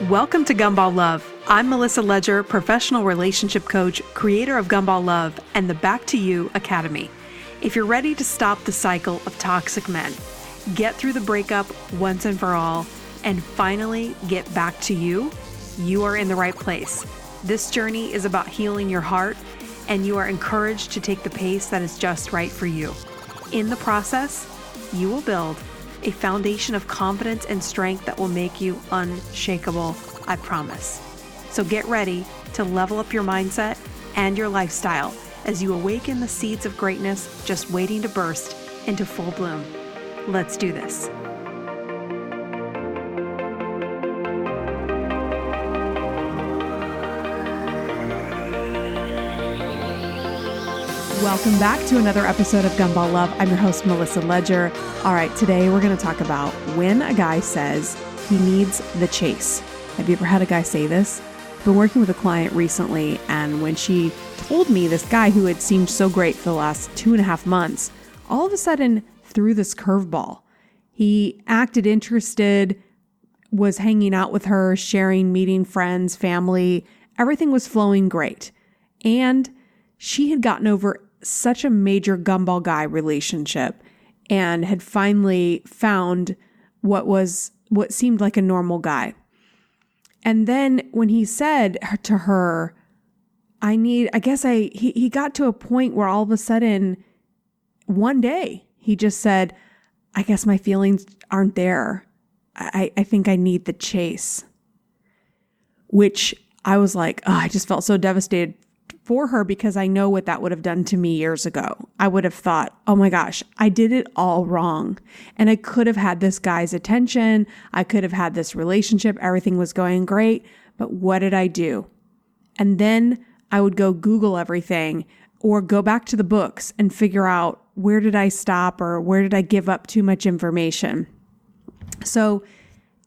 Welcome to Gumball Love. I'm Melissa Ledger, professional relationship coach, creator of Gumball Love and the Back to You Academy. If you're ready to stop the cycle of toxic men, get through the breakup once and for all, and finally get back to you, you are in the right place. This journey is about healing your heart, and you are encouraged to take the pace that is just right for you. In the process, you will build a foundation of confidence and strength that will make you unshakable, I promise. So get ready to level up your mindset and your lifestyle as you awaken the seeds of greatness just waiting to burst into full bloom. Let's do this. Welcome back to another episode of Gumball Love. I'm your host, Melissa Ledger. All right, today we're going to talk about when a guy says he needs the chase. Have you ever had a guy say this? I've been working with a client recently, and when she told me this guy who had seemed so great for the last 2.5 months, all of a sudden threw this curveball. He acted interested, was hanging out with her, sharing, meeting friends, family. Everything was flowing great. And she had gotten over such a major gumball guy relationship and had finally found what seemed like a normal guy. And then when he said to her, he got to a point where all of a sudden, one day, he just said, I guess my feelings aren't there. I think I need the chase. Which I was like, I just felt so devastated for her because I know what that would have done to me years ago. I would have thought, oh my gosh, I did it all wrong. And I could have had this guy's attention. I could have had this relationship. Everything was going great. But what did I do? And then I would go Google everything or go back to the books and figure out where did I stop or where did I give up too much information? So,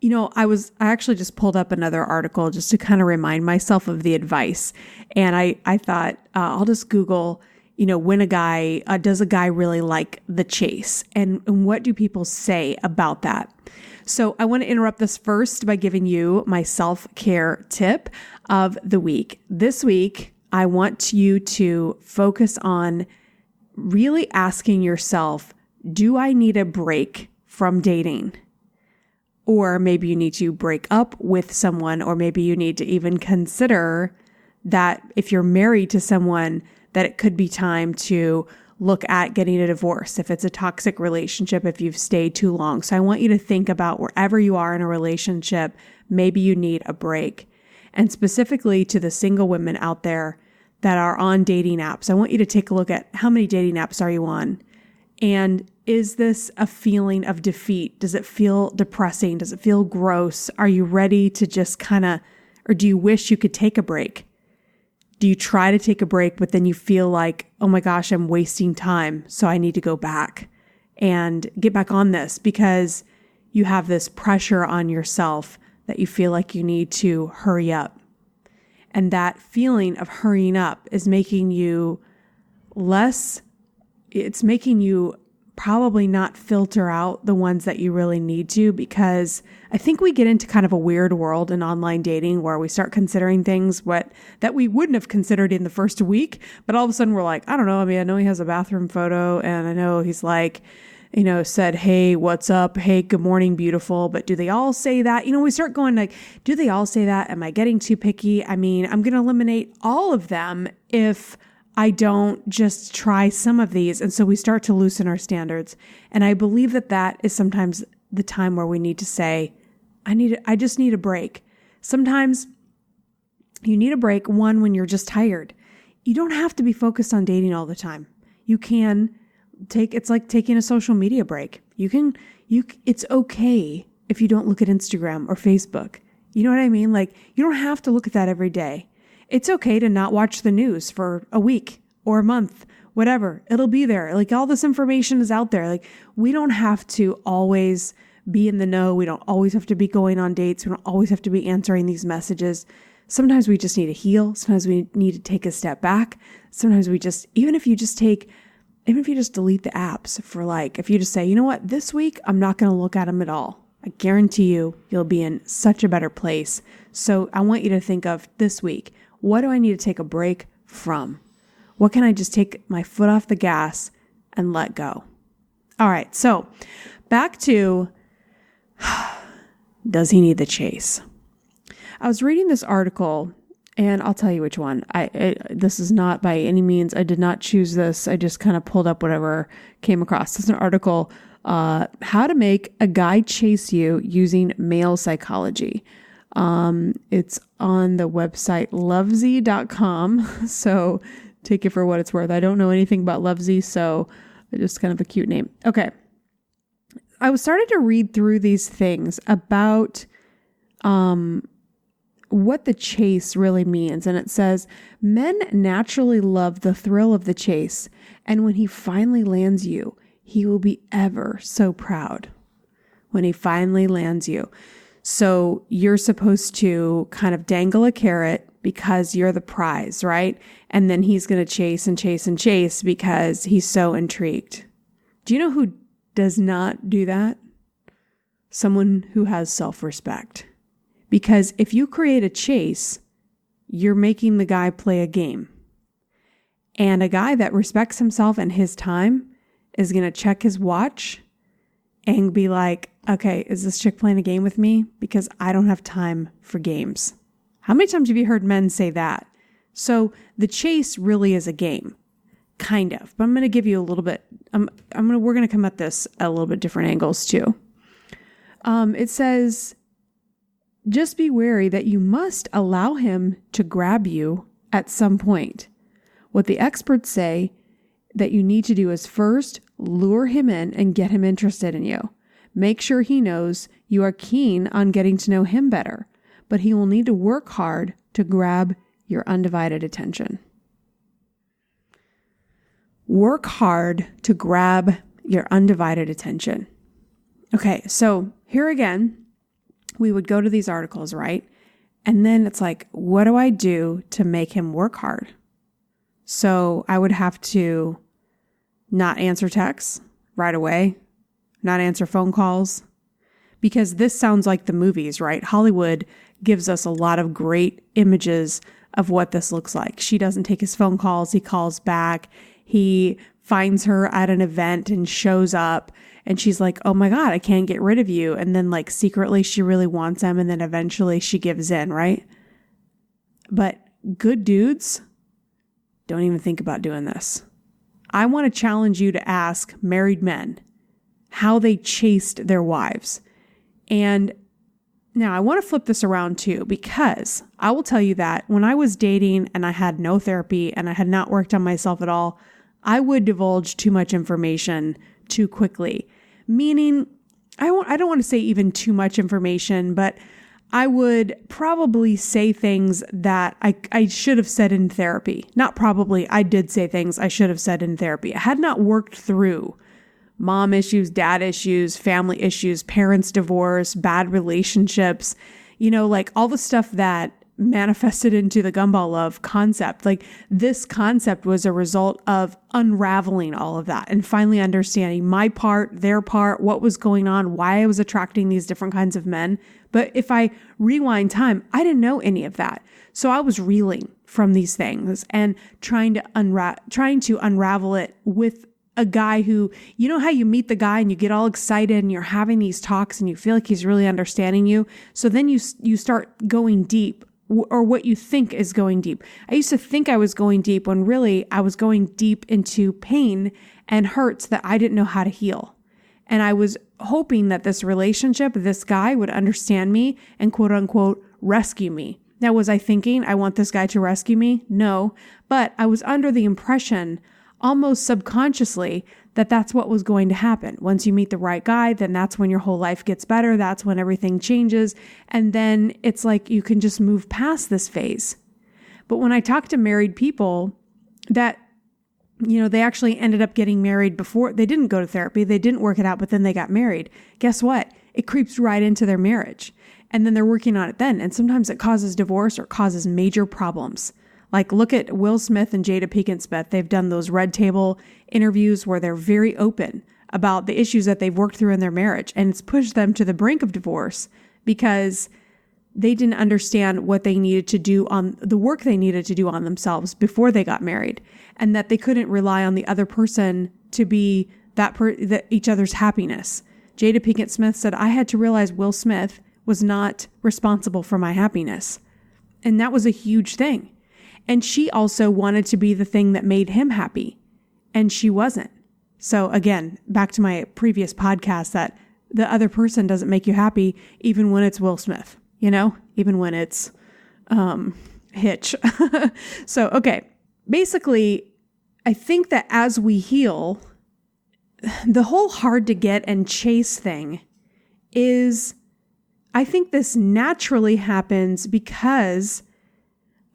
I actually just pulled up another article just to kind of remind myself of the advice. And I thought, I'll just Google, when does a guy really like the chase? And what do people say about that? So I want to interrupt this first by giving you my self-care tip of the week. This week, I want you to focus on really asking yourself, do I need a break from dating? Or maybe you need to break up with someone, or maybe you need to even consider that if you're married to someone, that it could be time to look at getting a divorce if it's a toxic relationship, if you've stayed too long. So I want you to think about wherever you are in a relationship, maybe you need a break. And specifically to the single women out there that are on dating apps, I want you to take a look at how many dating apps are you on? And is this a feeling of defeat? Does it feel depressing? Does it feel gross? Are you ready to just or do you wish you could take a break? Do you try to take a break, but then you feel like, oh my gosh, I'm wasting time, so I need to go back and get back on this because you have this pressure on yourself that you feel like you need to hurry up. And that feeling of hurrying up is making you probably not filter out the ones that you really need to, because I think we get into kind of a weird world in online dating where we start considering things that we wouldn't have considered in the first week. But all of a sudden we're like, I don't know. I mean, I know he has a bathroom photo and I know he's like, said, hey, what's up? Hey, good morning, beautiful. But do they all say that? We start going like, do they all say that? Am I getting too picky? I mean, I'm going to eliminate all of them if I don't just try some of these. And so we start to loosen our standards. And I believe that is sometimes the time where we need to say, I just need a break. Sometimes you need a break, one, when you're just tired. You don't have to be focused on dating all the time. You can it's like taking a social media break. It's okay if you don't look at Instagram or Facebook. You know what I mean? Like, you don't have to look at that every day. It's okay to not watch the news for a week or a month, whatever. It'll be there. Like, all this information is out there. Like, we don't have to always be in the know. We don't always have to be going on dates. We don't always have to be answering these messages. Sometimes we just need to heal. Sometimes we need to take a step back. Sometimes even if you just delete the apps for if you just say, you know what, this week, I'm not going to look at them at all. I guarantee you'll be in such a better place. So I want you to think of this week, what do I need to take a break from? What can I just take my foot off the gas and let go? All right, so back to, does he need the chase? I was reading this article, and I'll tell you which one. This is not by any means, I did not choose this. I just kind of pulled up whatever came across. It's an article, how to make a guy chase you using male psychology. It's on the website lovesy.com. So take it for what it's worth. I don't know anything about Lovesy, so it's just kind of a cute name. Okay. I was starting to read through these things about, what the chase really means. And it says, men naturally love the thrill of the chase. And when he finally lands you, he will be ever so proud when he finally lands you. So you're supposed to kind of dangle a carrot because you're the prize, right? And then he's going to chase and chase and chase because he's so intrigued. Do you know who does not do that? Someone who has self-respect. Because if you create a chase, you're making the guy play a game. And a guy that respects himself and his time is going to check his watch and be like, okay, is this chick playing a game with me? Because I don't have time for games. How many times have you heard men say that? So the chase really is a game, kind of. But I'm going to give you a little bit, we're going to come at this at a little bit different angles too. It says, just be wary that you must allow him to grab you at some point. What the experts say that you need to do is first lure him in and get him interested in you. Make sure he knows you are keen on getting to know him better, but he will need to work hard to grab your undivided attention. Work hard to grab your undivided attention. Okay, so here again, we would go to these articles, right? And then it's like, what do I do to make him work hard? So I would have to not answer texts right away, not answer phone calls, because this sounds like the movies, right? Hollywood gives us a lot of great images of what this looks like. She doesn't take his phone calls. He calls back. He finds her at an event and shows up. And she's like, oh my God, I can't get rid of you. And then like secretly she really wants him. And then eventually she gives in, right? But good dudes don't even think about doing this. I want to challenge you to ask married men how they chased their wives. And now I want to flip this around too, because I will tell you that when I was dating and I had no therapy and I had not worked on myself at all, I would divulge too much information too quickly. Meaning, I don't want to say even too much information, but I would probably say things that I should have said in therapy. Not probably, I did say things I should have said in therapy. I had not worked through mom issues, dad issues, family issues, parents' divorce, bad relationships, like all the stuff that manifested into the Gumball Love concept. Like this concept was a result of unraveling all of that and finally understanding my part, their part, what was going on, why I was attracting these different kinds of men. But if I rewind time, I didn't know any of that. So I was reeling from these things and trying to unravel it with a guy who, you know how you meet the guy and you get all excited and you're having these talks and you feel like he's really understanding you. So then you start going deep, or what you think is going deep. I used to think I was going deep when really I was going deep into pain and hurts that I didn't know how to heal. And I was hoping that this relationship, this guy would understand me and quote unquote rescue me. Now, was I thinking I want this guy to rescue me? No, but I was under the impression almost subconsciously that that's what was going to happen. Once you meet the right guy, then that's when your whole life gets better. That's when everything changes. And then it's like you can just move past this phase. But when I talk to married people that, they actually ended up getting married before, they didn't go to therapy, they didn't work it out, but then they got married. Guess what? It creeps right into their marriage. And then they're working on it then. And sometimes it causes divorce or causes major problems. Like look at Will Smith and Jada Pinkett Smith. They've done those Red Table interviews where they're very open about the issues that they've worked through in their marriage. And it's pushed them to the brink of divorce because they didn't understand what they needed to do on the work they needed to do on themselves before they got married, and that they couldn't rely on the other person to be that each other's happiness. Jada Pinkett Smith said, I had to realize Will Smith was not responsible for my happiness. And that was a huge thing. And she also wanted to be the thing that made him happy. And she wasn't. So again, back to my previous podcast, that the other person doesn't make you happy, even when it's Will Smith, even when it's Hitch. So, okay. Basically, I think that as we heal, the whole hard to get and chase thing is, I think this naturally happens because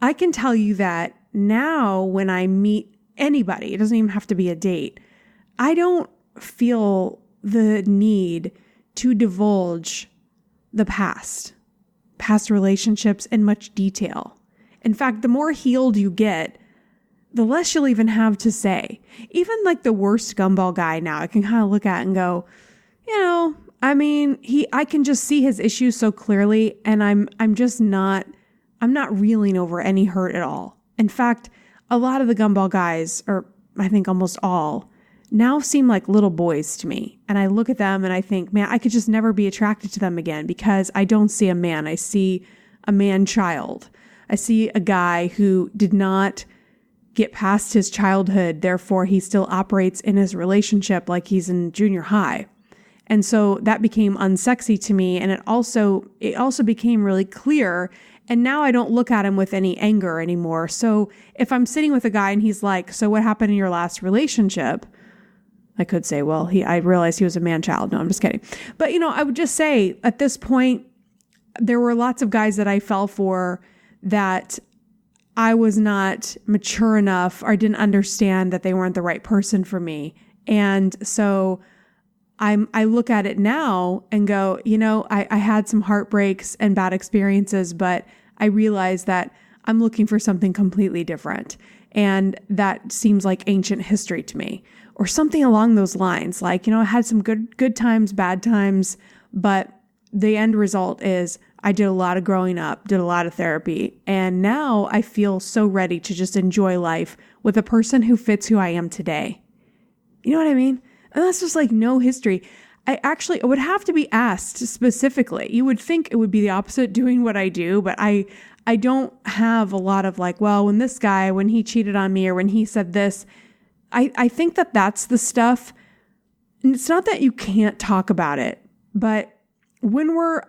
I can tell you that now when I meet anybody, it doesn't even have to be a date, I don't feel the need to divulge the past relationships in much detail. In fact, the more healed you get, the less you'll even have to say. Even like the worst gumball guy now, I can kind of look at and go, I can just see his issues so clearly, and I'm not reeling over any hurt at all. In fact, a lot of the gumball guys, or I think almost all, now seem like little boys to me. And I look at them and I think, man, I could just never be attracted to them again because I don't see a man. I see a man-child. I see a guy who did not get past his childhood. Therefore, he still operates in his relationship like he's in junior high. And so that became unsexy to me. And it also became really clear. And now I don't look at him with any anger anymore. So if I'm sitting with a guy and he's like, so what happened in your last relationship? I could say, well, I realized he was a man-child. No, I'm just kidding. But, I would just say at this point, there were lots of guys that I fell for that I was not mature enough or didn't understand that they weren't the right person for me. And so I look at it now and go, I had some heartbreaks and bad experiences, but I realize that I'm looking for something completely different. And that seems like ancient history to me, or something along those lines. Like, I had some good times, bad times, but the end result is I did a lot of growing up, did a lot of therapy, and now I feel so ready to just enjoy life with a person who fits who I am today. You know what I mean? And that's just like no history. I would have to be asked specifically. You would think it would be the opposite, doing what I do, but I don't have a lot of like, well, when he cheated on me or when he said this, I think that that's the stuff. And it's not that you can't talk about it, but when we're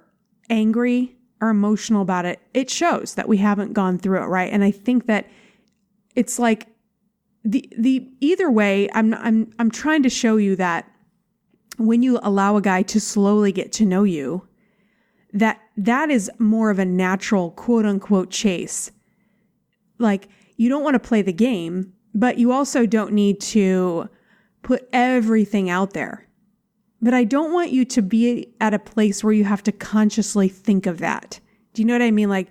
angry or emotional about it, it shows that we haven't gone through it, right? And I think that it's like the either way, I'm trying to show you that when you allow a guy to slowly get to know you, that is more of a natural quote unquote chase. Like, you don't want to play the game, but you also don't need to put everything out there. But I don't want you to be at a place where you have to consciously think of that. Do you know what I mean? Like,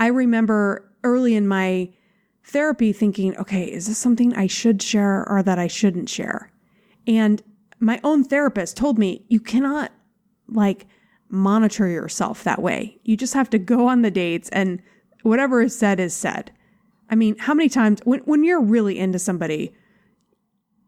I remember early in my therapy thinking, okay, is this something I should share or that I shouldn't share? And my own therapist told me, you cannot monitor yourself that way. You just have to go on the dates and whatever is said is said. I mean, how many times when you're really into somebody,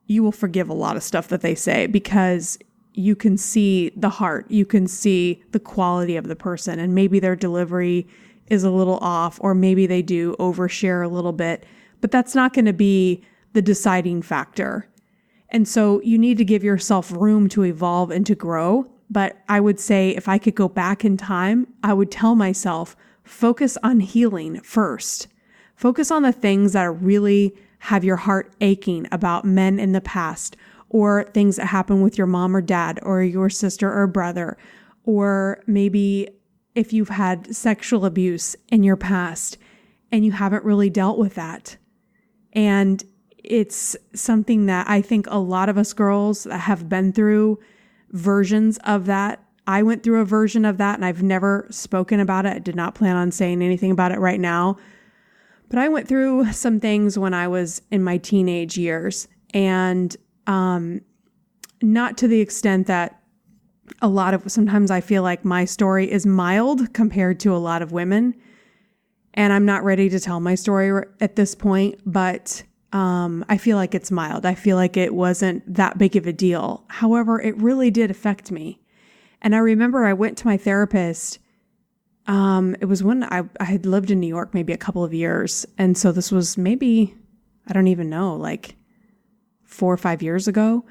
you will forgive a lot of stuff that they say because you can see the heart, you can see the quality of the person, and maybe their delivery is a little off, or maybe they do overshare a little bit, but that's not going to be the deciding factor. And so you need to give yourself room to evolve and to grow. But I would say if I could go back in time, I would tell myself, focus on healing first. Focus on the things that really have your heart aching about men in the past, or things that happen with your mom or dad or your sister or brother, or maybe if you've had sexual abuse in your past and you haven't really dealt with that. And it's something that I think a lot of us girls have been through versions of that. I went through a version of that and I've never spoken about it. I did not plan on saying anything about it right now. But I went through some things when I was in my teenage years, and not to the extent that sometimes I feel like my story is mild compared to a lot of women. And I'm not ready to tell my story at this point, but I feel like it's mild. I feel like it wasn't that big of a deal. However, it really did affect me. And I remember I went to my therapist. It was when I had lived in New York maybe a couple of years. And so this was maybe, I don't even know, like 4 or 5 years ago.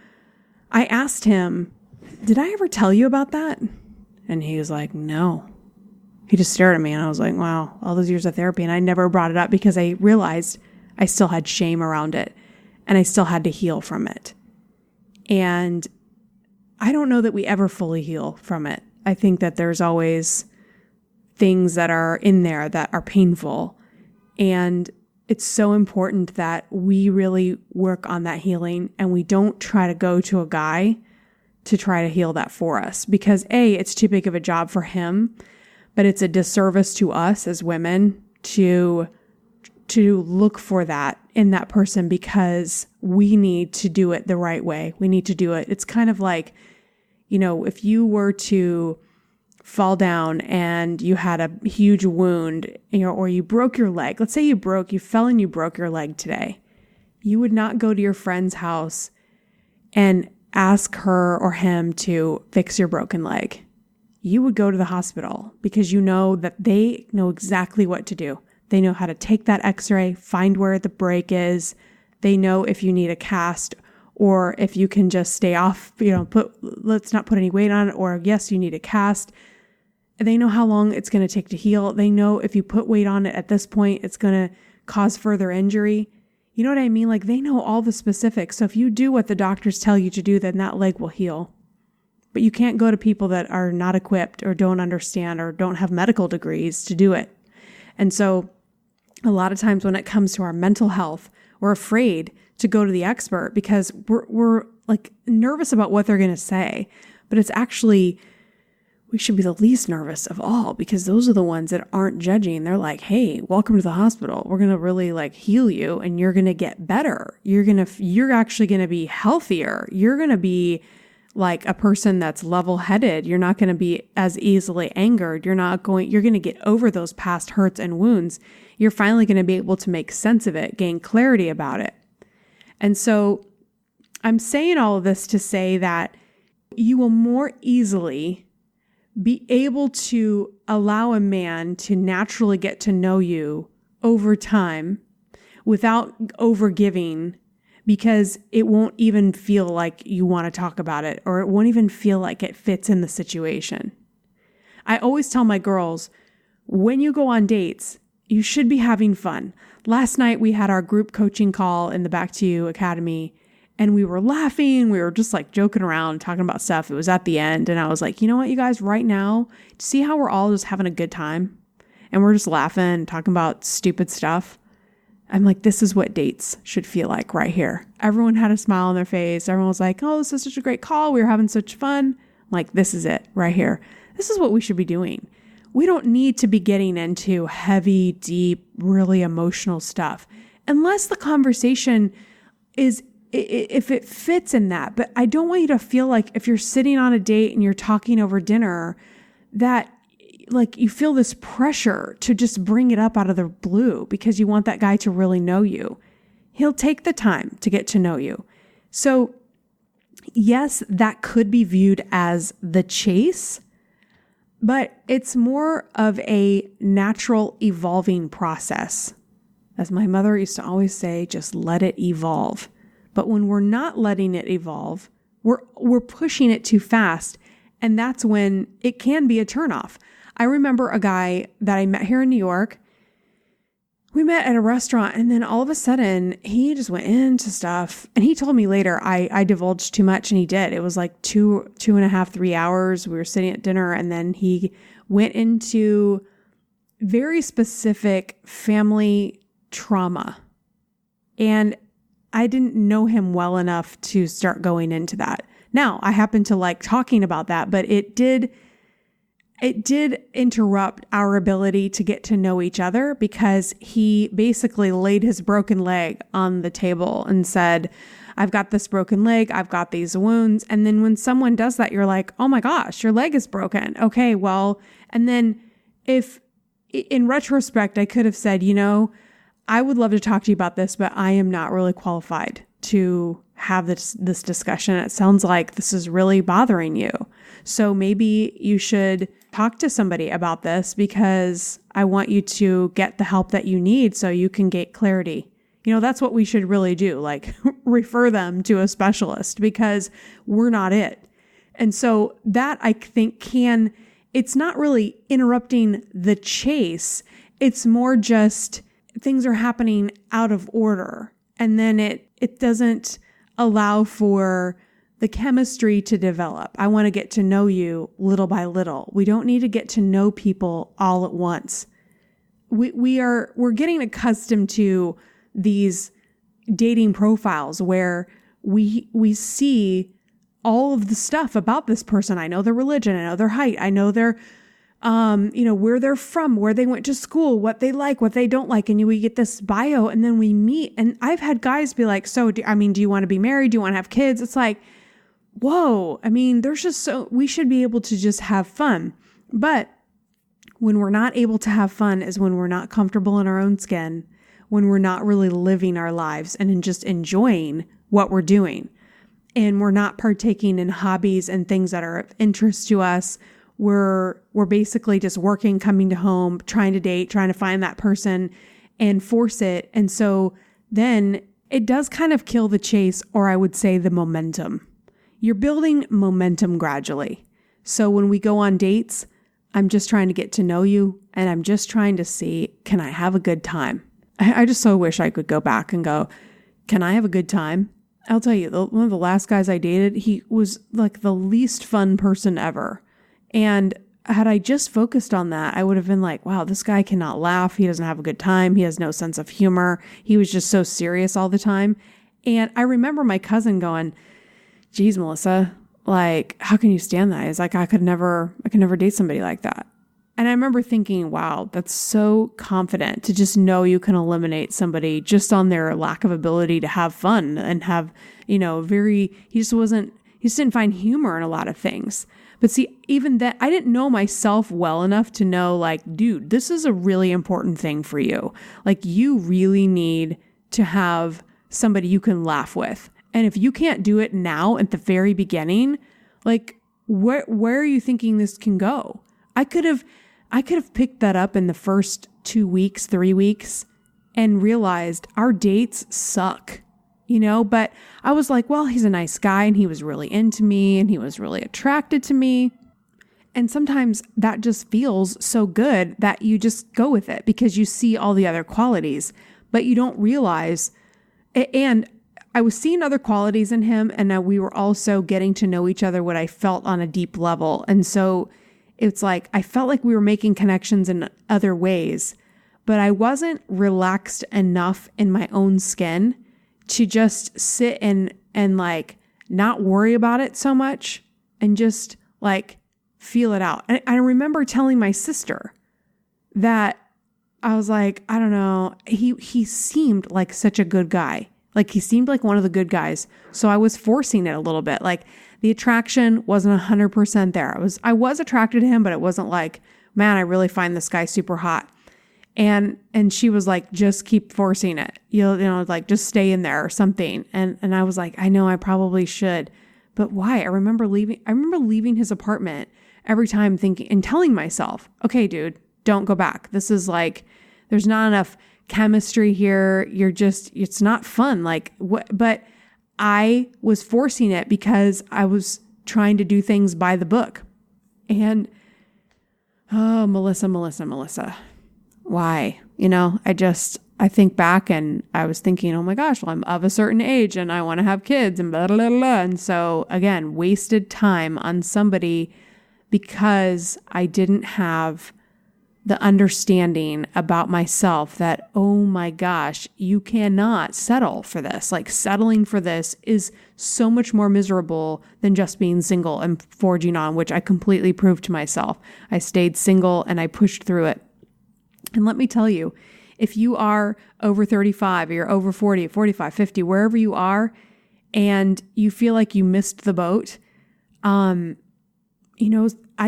I asked him, did I ever tell you about that? And he was like, no. He just stared at me and I was like, wow, all those years of therapy. And I never brought it up because I realized I still had shame around it and I still had to heal from it. And I don't know that we ever fully heal from it. I think that there's always things that are in there that are painful. And it's so important that we really work on that healing and we don't try to go to a guy to try to heal that for us because it's too big of a job for him. But it's a disservice to us as women to look for that in that person because we need to do it the right way. We need to do it. It's kind of like, if you were to fall down and you had a huge wound, or you broke your leg. Let's say you fell and you broke your leg today. You would not go to your friend's house and ask her or him to fix your broken leg. You would go to the hospital because you know that they know exactly what to do. They know how to take that x-ray, find where the break is. They know if you need a cast or if you can just stay off, let's not put any weight on it, or yes, you need a cast. They know how long it's going to take to heal. They know if you put weight on it at this point, it's going to cause further injury. You know what I mean? Like they know all the specifics. So if you do what the doctors tell you to do, then that leg will heal. But you can't go to people that are not equipped or don't understand or don't have medical degrees to do it. And so a lot of times when it comes to our mental health, we're afraid to go to the expert because we're like nervous about what they're going to say. But it's actually, we should be the least nervous of all because those are the ones that aren't judging. They're like, hey, welcome to the hospital. We're going to really heal you and you're going to get better. You're actually going to be healthier. You're going to be like a person that's level-headed. You're not going to be as easily angered. You're going to get over those past hurts and wounds. You're finally going to be able to make sense of it, gain clarity about it. And so I'm saying all of this to say that you will more easily be able to allow a man to naturally get to know you over time without overgiving, because it won't even feel like you want to talk about it, or it won't even feel like it fits in the situation. I always tell my girls, when you go on dates, you should be having fun. Last night we had our group coaching call in the Back to You Academy, and we were laughing. We were just joking around, talking about stuff. It was at the end, and I was like, you know what, you guys, right now, see how we're all just having a good time? And we're just laughing, talking about stupid stuff. I'm like, this is what dates should feel like right here. Everyone had a smile on their face. Everyone was like, oh, this is such a great call. We were having such fun. I'm like, this is it right here. This is what we should be doing. We don't need to be getting into heavy, deep, really emotional stuff unless the conversation is, if it fits in that. But I don't want you to feel like if you're sitting on a date and you're talking over dinner that you feel this pressure to just bring it up out of the blue because you want that guy to really know you. He'll take the time to get to know you. So yes, that could be viewed as the chase, but it's more of a natural evolving process. As my mother used to always say, just let it evolve. But when we're not letting it evolve, we're pushing it too fast. And that's when it can be a turnoff. I remember a guy that I met here in New York. We met at a restaurant and then all of a sudden he just went into stuff, and he told me later I divulged too much, and he did. It was like 2.5, 3 hours. We were sitting at dinner and then he went into very specific family trauma. And I didn't know him well enough to start going into that. Now, I happen to like talking about that, but it did interrupt our ability to get to know each other because he basically laid his broken leg on the table and said, I've got this broken leg. I've got these wounds. And then when someone does that, you're like, oh my gosh, your leg is broken. Okay, well, and then if in retrospect, I could have said, I would love to talk to you about this, but I am not really qualified to have this discussion. It sounds like this is really bothering you. So maybe you should talk to somebody about this because I want you to get the help that you need so you can get clarity. That's what we should really do, like refer them to a specialist because we're not it. And so that I think it's not really interrupting the chase. It's more just things are happening out of order. And then it doesn't allow for the chemistry to develop. I want to get to know you little by little. We don't need to get to know people all at once. We're getting accustomed to these dating profiles where we see all of the stuff about this person. I know their religion, I know their height, I know their where they're from, where they went to school, what they like, what they don't like. And we get this bio and then we meet. And I've had guys be like, do you want to be married? Do you want to have kids? It's like, whoa. We should be able to just have fun. But when we're not able to have fun is when we're not comfortable in our own skin, when we're not really living our lives and just enjoying what we're doing. And we're not partaking in hobbies and things that are of interest to us. We're basically just working, coming to home, trying to date, trying to find that person and force it. And so then it does kind of kill the chase, or I would say the momentum. You're building momentum gradually. So when we go on dates, I'm just trying to get to know you and I'm just trying to see, can I have a good time? I just so wish I could go back and go, can I have a good time? I'll tell you, one of the last guys I dated, he was like the least fun person ever. And had I just focused on that, I would have been like, wow, this guy cannot laugh. He doesn't have a good time. He has no sense of humor. He was just so serious all the time. And I remember my cousin going, geez, Melissa, like, how can you stand that? It's like, I could never date somebody like that. And I remember thinking, wow, that's so confident to just know you can eliminate somebody just on their lack of ability to have fun and have, he just didn't find humor in a lot of things. But see, even that, I didn't know myself well enough to know, like, dude, this is a really important thing for you. Like, you really need to have somebody you can laugh with. And if you can't do it now at the very beginning, like, where are you thinking this can go? I could have picked that up in the first 2 weeks, 3 weeks, and realized our dates suck. But I was like, well, he's a nice guy and he was really into me and he was really attracted to me. And sometimes that just feels so good that you just go with it because you see all the other qualities, but you don't realize. And I was seeing other qualities in him, and we were also getting to know each other, what I felt on a deep level. And so it's like, I felt like we were making connections in other ways, but I wasn't relaxed enough in my own skin to just sit and like not worry about it so much and just like feel it out. And I remember telling my sister that I was like, I don't know, he seemed like such a good guy. Like he seemed like one of the good guys. So I was forcing it a little bit. Like the attraction wasn't 100% there. I was attracted to him, but it wasn't like, man, I really find this guy super hot. And she was like, just keep forcing it. Like just stay in there or something. And I was like, I know I probably should, but why? I remember leaving his apartment every time thinking and telling myself, okay, dude, don't go back. This is like, there's not enough chemistry here. It's not fun. Like what? But I was forcing it because I was trying to do things by the book. And, oh, Melissa. Why? I think back and I was thinking, oh my gosh, well, I'm of a certain age and I want to have kids and blah, blah, blah, blah. And so again, wasted time on somebody because I didn't have the understanding about myself that, oh my gosh, you cannot settle for this. Like settling for this is so much more miserable than just being single and forging on, which I completely proved to myself. I stayed single and I pushed through it. And let me tell you, if you are over 35 or you're over 40, 45, 50, wherever you are, and you feel like you missed the boat, I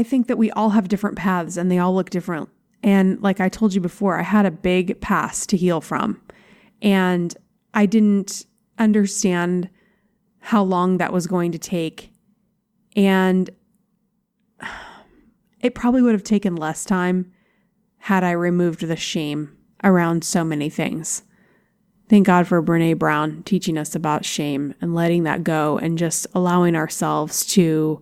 think that we all have different paths and they all look different. And like I told you before, I had a big past to heal from, and I didn't understand how long that was going to take. And it probably would have taken less time had I removed the shame around so many things. Thank God for Brené Brown teaching us about shame and letting that go and just allowing ourselves to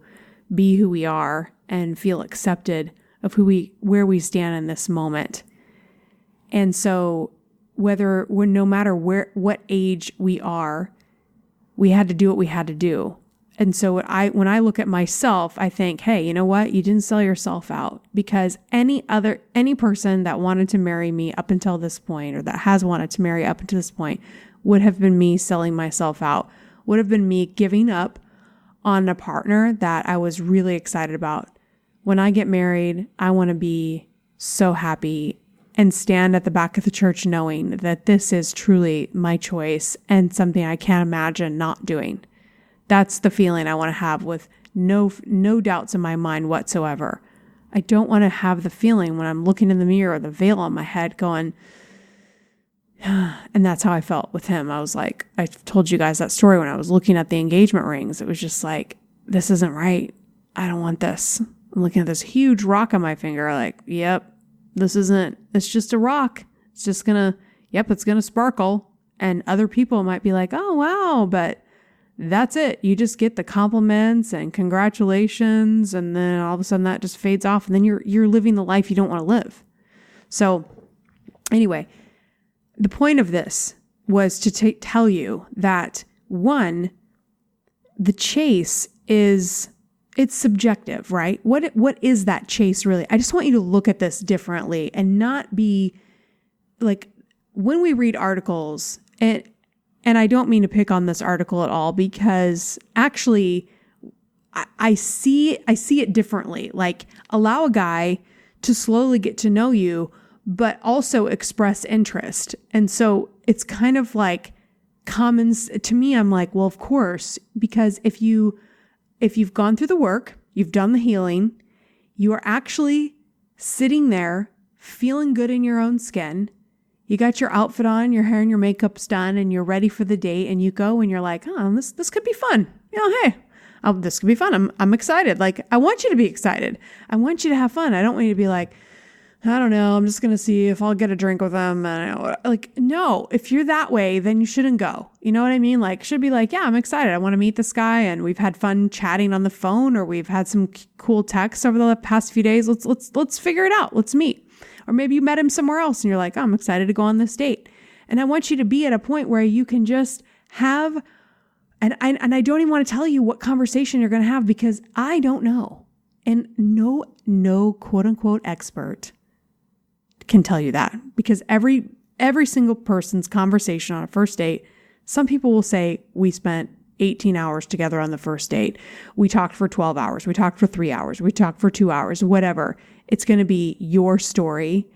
be who we are and feel accepted of where we stand in this moment. And so no matter what age we are, we had to do what we had to do. And so when I look at myself, I think, hey, you know what? You didn't sell yourself out, because any person that wanted to marry me up until this point, or that has wanted to marry up until this point, would have been me selling myself out, would have been me giving up on a partner that I was really excited about. When I get married, I want to be so happy and stand at the back of the church knowing that this is truly my choice and something I can't imagine not doing. That's the feeling I want to have, with no doubts in my mind whatsoever. I don't want to have the feeling when I'm looking in the mirror, the veil on my head going, and that's how I felt with him. I was like, I told you guys that story when I was looking at the engagement rings. It was just like, this isn't right. I don't want this. I'm looking at this huge rock on my finger, like, yep, it's just a rock. It's just it's gonna sparkle. And other people might be like, oh, wow, but that's it. You just get the compliments and congratulations, and then all of a sudden that just fades off, and then you're living the life you don't want to live. So anyway, the point of this was to tell you that, one, the chase it's subjective, right? What is that chase really? I just want you to look at this differently and not be like, when we read articles, and I don't mean to pick on this article at all, because actually I see it differently. Like, allow a guy to slowly get to know you, but also express interest. And so it's kind of like common to me. I'm like, well, of course, because if you've gone through the work, you've done the healing, you are actually sitting there feeling good in your own skin. You got your outfit on, your hair and your makeup's done, and you're ready for the date, and you go and you're like, oh, this could be fun. Hey, this could be fun. I'm excited. Like, I want you to be excited. I want you to have fun. I don't want you to be like, I don't know, I'm just going to see if I'll get a drink with them. And no, if you're that way, then you shouldn't go. You know what I mean? Like, should be like, yeah, I'm excited. I want to meet this guy, and we've had fun chatting on the phone, or we've had some cool texts over the past few days. Let's figure it out. Let's meet. Or maybe you met him somewhere else and you're like, oh, I'm excited to go on this date. And I want you to be at a point where you can just have, and I don't even want to tell you what conversation you're going to have, because I don't know. And no quote unquote expert can tell you that, because every single person's conversation on a first date, some people will say, we spent 18 hours together on the first date. We talked for 12 hours. We talked for 3 hours. We talked for 2 hours, whatever. It's going to be your story.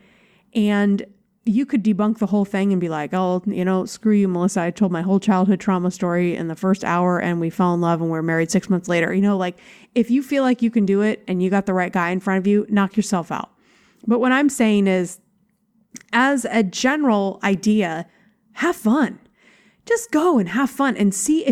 And you could debunk the whole thing and be like, oh, screw you, Melissa. I told my whole childhood trauma story in the first hour, and we fell in love and we're married 6 months later. Like, if you feel like you can do it and you got the right guy in front of you, knock yourself out. But what I'm saying is, as a general idea, have fun. Just go and have fun and see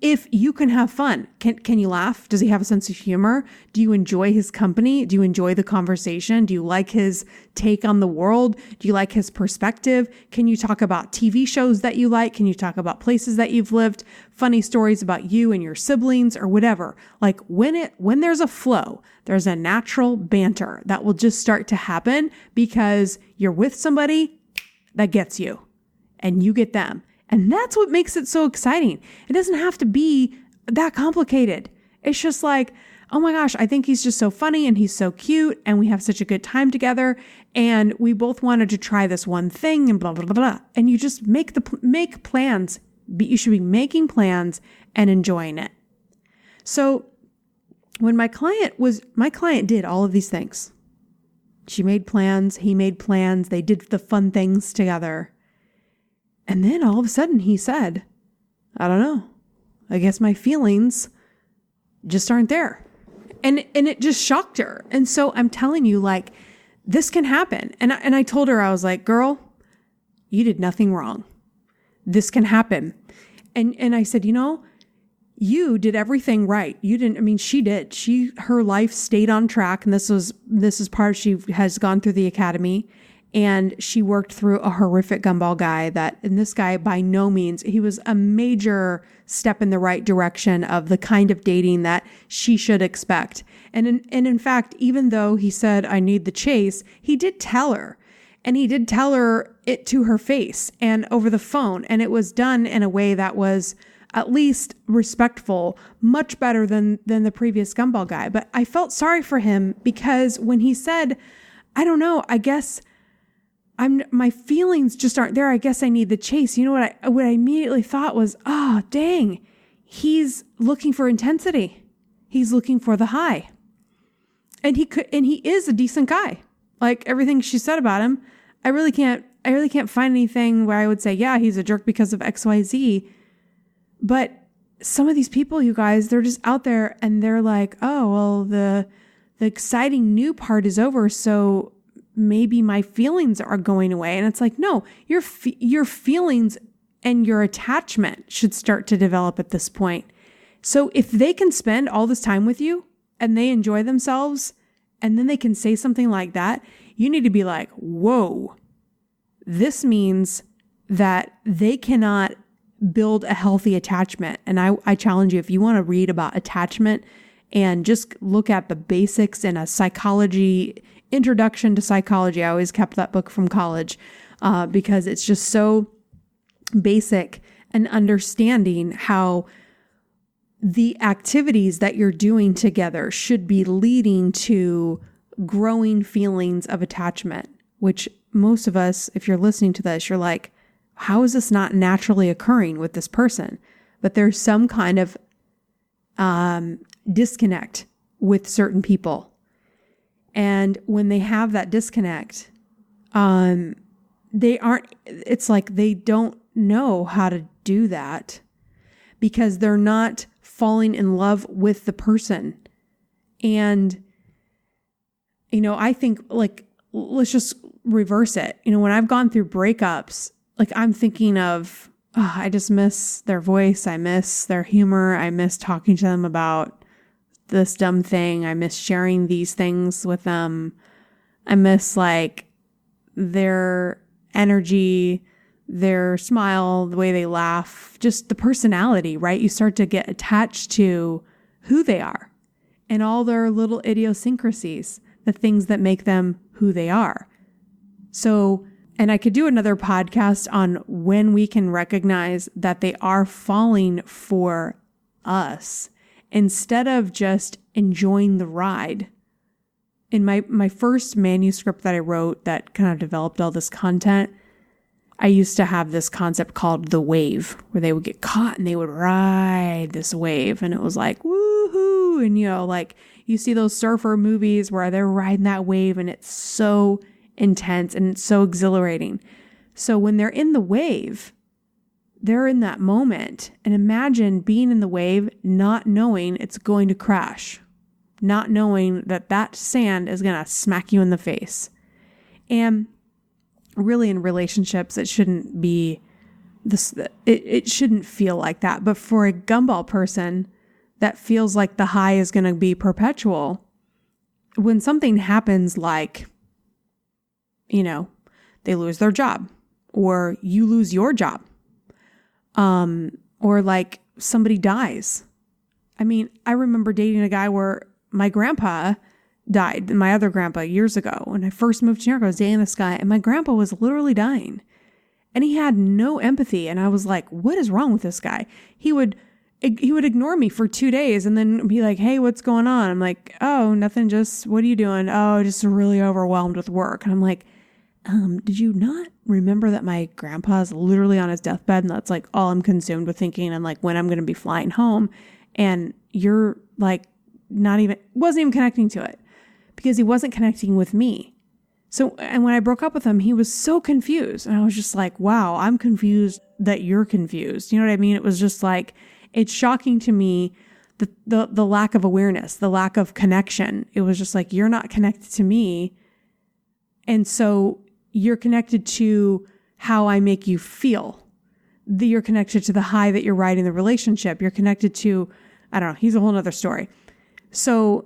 if you can have fun. Can you laugh? Does he have a sense of humor? Do you enjoy his company? Do you enjoy the conversation? Do you like his take on the world? Do you like his perspective? Can you talk about TV shows that you like? Can you talk about places that you've lived? Funny stories about you and your siblings, or whatever. Like, when there's a flow, there's a natural banter that will just start to happen, because you're with somebody that gets you and you get them. And that's what makes it so exciting. It doesn't have to be that complicated. It's just like, oh my gosh, I think he's just so funny and he's so cute and we have such a good time together and we both wanted to try this one thing and blah, blah, blah, blah. And you just make plans. You should be making plans and enjoying it. So when my client did all of these things. She made plans, he made plans, they did the fun things together. And then all of a sudden he said, I don't know. I guess my feelings just aren't there. And it just shocked her. And so I'm telling you, like, this can happen. And I told her, I was like, girl, you did nothing wrong. This can happen. And I said, you did everything right. You didn't, I mean, she did. Her life stayed on track. And this is part, she has gone through the academy and she worked through a horrific gumball guy and this guy by no means, he was a major step in the right direction of the kind of dating that she should expect. And in fact, even though he said, I need the chase, he did tell her. And he did tell her it to her face and over the phone. And it was done in a way that was at least respectful, much better than the previous gumball guy. But I felt sorry for him because when he said, I don't know, I guess my feelings just aren't there. I guess I need the chase. You know what I immediately thought was, oh, dang, he's looking for intensity. He's looking for the high. And he is a decent guy. Like everything she said about him, I really can't find anything where I would say, yeah, he's a jerk because of XYZ. But some of these people, you guys, they're just out there and they're like, oh, well, the exciting new part is over. So maybe my feelings are going away. And it's like, no, your feelings and your attachment should start to develop at this point. So if they can spend all this time with you and they enjoy themselves and then they can say something like that, you need to be like, whoa, this means that they cannot build a healthy attachment. And I challenge you, if you want to read about attachment and just look at the basics in a psychology, introduction to psychology. I always kept that book from college because it's just so basic and understanding how the activities that you're doing together should be leading to growing feelings of attachment, which most of us, if you're listening to this, you're like, how is this not naturally occurring with this person? But there's some kind of disconnect with certain people. And when they have that disconnect, it's like they don't know how to do that because they're not falling in love with the person. And, I think like, let's just reverse it. When I've gone through breakups, like I'm thinking of, I just miss their voice. I miss their humor. I miss talking to them about this dumb thing. I miss sharing these things with them. I miss like their energy, their smile, the way they laugh, just the personality, right? You start to get attached to who they are and all their little idiosyncrasies, the things that make them who they are. So, and I could do another podcast on when we can recognize that they are falling for us instead of just enjoying the ride. In my first manuscript that I wrote that kind of developed all this content, I used to have this concept called the wave, where they would get caught and they would ride this wave. And it was like, woohoo. And, like you see those surfer movies where they're riding that wave and it's so intense and it's so exhilarating. So when they're in the wave, they're in that moment. And imagine being in the wave, not knowing it's going to crash, not knowing that sand is going to smack you in the face. And really in relationships, it shouldn't be this, it shouldn't feel like that. But for a gumball person that feels like the high is going to be perpetual, when something happens like, they lose their job or you lose your job, or like somebody dies. I mean, I remember dating a guy where my grandpa died, my other grandpa, years ago. When I first moved to New York, I was dating this guy and my grandpa was literally dying and he had no empathy. And I was like, what is wrong with this guy? He would ignore me for 2 days and then be like, hey, what's going on? I'm like, oh, nothing. Just, what are you doing? Oh, just really overwhelmed with work. And I'm like, did you not remember that my grandpa's literally on his deathbed and that's like all I'm consumed with thinking and like when I'm going to be flying home, and you're like wasn't even connecting to it because he wasn't connecting with me. So, and when I broke up with him, he was so confused and I was just like, wow, I'm confused that you're confused. You know what I mean? It was just like, it's shocking to me the lack of awareness, the lack of connection. It was just like, you're not connected to me. And so you're connected to how I make you feel. You're connected to the high that you're riding the relationship. You're connected to, I don't know, he's a whole nother story. So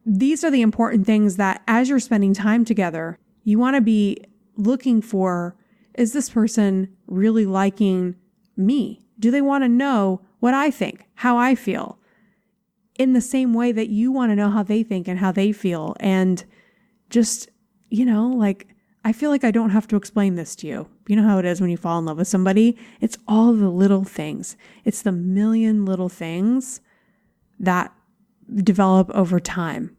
these are the important things that as you're spending time together, you want to be looking for, is this person really liking me? Do they want to know what I think, how I feel? In the same way that you want to know how they think and how they feel. And just, like, I feel like I don't have to explain this to you. You know how it is when you fall in love with somebody? It's all the little things. It's the million little things that develop over time.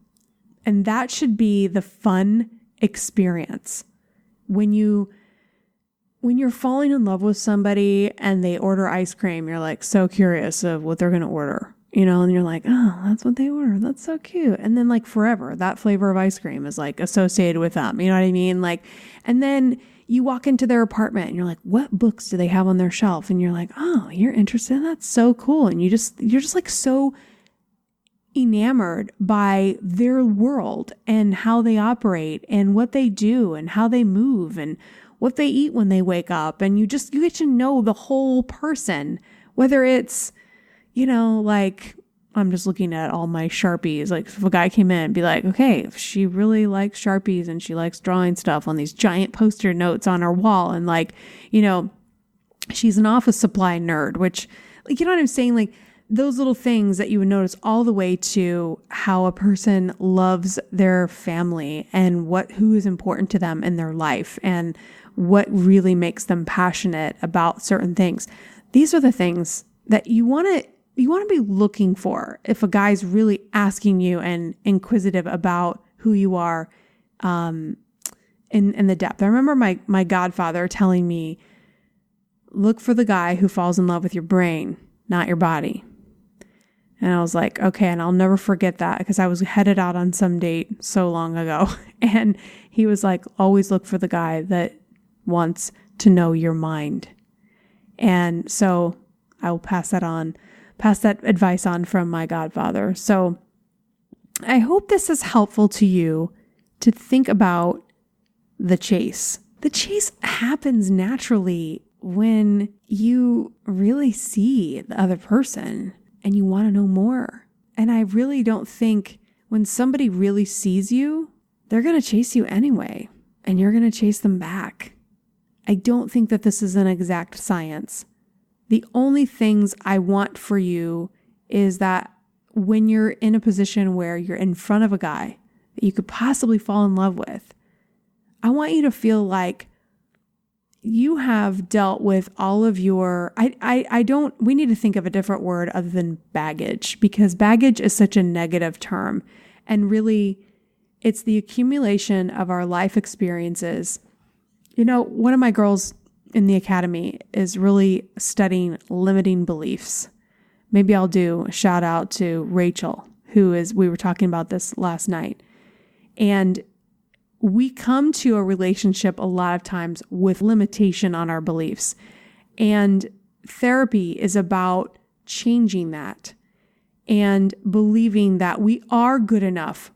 And that should be the fun experience. When you're falling in love with somebody and they order ice cream, you're like so curious of what they're going to order, and you're like, oh, that's what they order. That's so cute. And then like forever, that flavor of ice cream is like associated with them. You know what I mean? Like, and then you walk into their apartment and you're like, what books do they have on their shelf? And you're like, oh, you're interested? That's so cool. And you're just like so enamored by their world and how they operate and what they do and how they move and what they eat when they wake up. And you get to know the whole person, whether it's, like, I'm just looking at all my Sharpies. Like if a guy came in and be like, okay, if she really likes Sharpies and she likes drawing stuff on these giant poster notes on her wall. And like, she's an office supply nerd, which, like, you know what I'm saying? Like those little things that you would notice all the way to how a person loves their family and who is important to them in their life and what really makes them passionate about certain things. These are the things that you want to be looking for if a guy's really asking you and inquisitive about who you are in the depth. I remember my godfather telling me, look for the guy who falls in love with your brain, not your body. And I was like, okay, and I'll never forget that because I was headed out on some date so long ago. And he was like, always look for the guy that wants to know your mind. And so I will pass that advice on from my godfather. So I hope this is helpful to you to think about the chase. The chase happens naturally when you really see the other person and you want to know more. And I really don't think when somebody really sees you, they're going to chase you anyway, and you're going to chase them back. I don't think that this is an exact science. The only things I want for you is that when you're in a position where you're in front of a guy that you could possibly fall in love with, I want you to feel like you have dealt with all of your, we need to think of a different word other than baggage, because baggage is such a negative term. And really, it's the accumulation of our life experiences. One of my girls in the academy is really studying limiting beliefs. Maybe I'll do a shout out to Rachel, we were talking about this last night. And we come to a relationship a lot of times with limitation on our beliefs. And therapy is about changing that and believing that we are good enough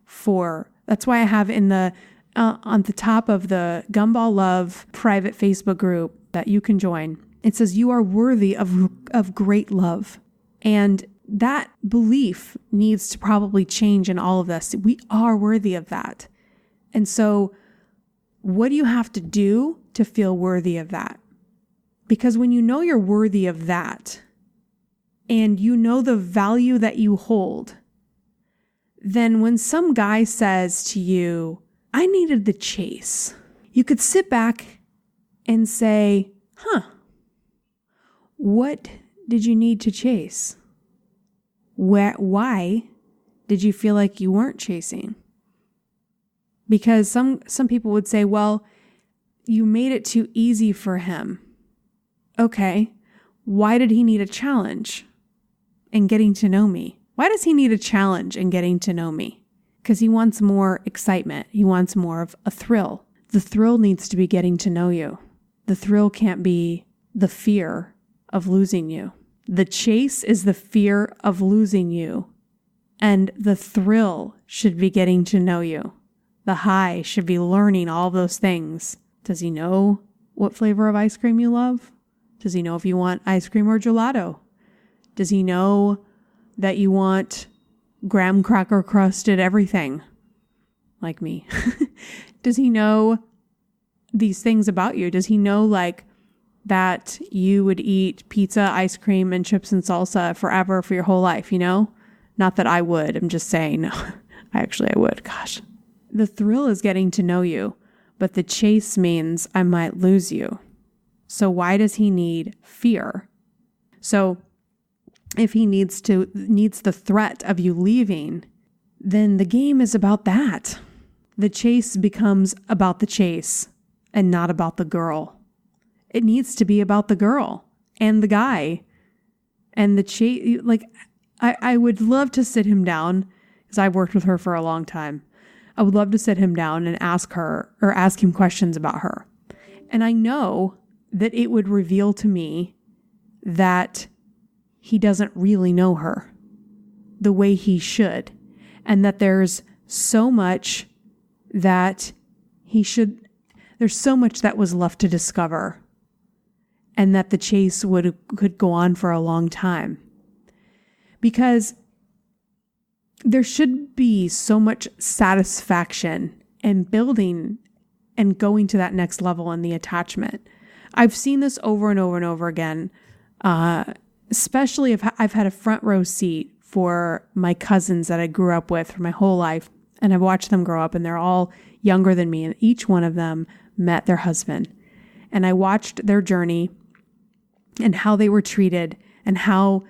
that's why I have in on the top of the Gumball Love private Facebook group that you can join, it says you are worthy of great love. And that belief needs to probably change in all of this. We are worthy of that. And so what do you have to do to feel worthy of that? Because when you know you're worthy of that and you know the value that you hold, then when some guy says to you, I needed the chase, you could sit back and say, what did you need to chase? Why did you feel like you weren't chasing? Because some people would say, well, you made it too easy for him. Okay, why did he need a challenge in getting to know me? Why does he need a challenge in getting to know me? Because he wants more excitement. He wants more of a thrill. The thrill needs to be getting to know you. The thrill can't be the fear of losing you. The chase is the fear of losing you, and the thrill should be getting to know you. The high should be learning all those things. Does he know what flavor of ice cream you love? Does he know if you want ice cream or gelato? Does he know that you want graham cracker crusted everything? Like me. Does he know these things about you? Does he know like that you would eat pizza, ice cream, and chips and salsa forever for your whole life, you know? Not that I would. I'm just saying, no. I would. Gosh. The thrill is getting to know you, but the chase means I might lose you. So why does he need fear? So if he needs the threat of you leaving, then the game is about that. The chase becomes about the chase and not about the girl. It needs to be about the girl and the guy and the chase. Like, I would love to sit him down, because I've worked with her for a long time. I would love to sit him down and ask him questions about her. And I know that it would reveal to me that he doesn't really know her the way he should. And that there's so much that there's so much that was left to discover. And that the chase could go on for a long time. Because there should be so much satisfaction in building and going to that next level in the attachment. I've seen this over and over and over again, especially if I've had a front row seat for my cousins that I grew up with for my whole life. And I've watched them grow up, and they're all younger than me. And each one of them met their husband. And I watched their journey and how they were treated and how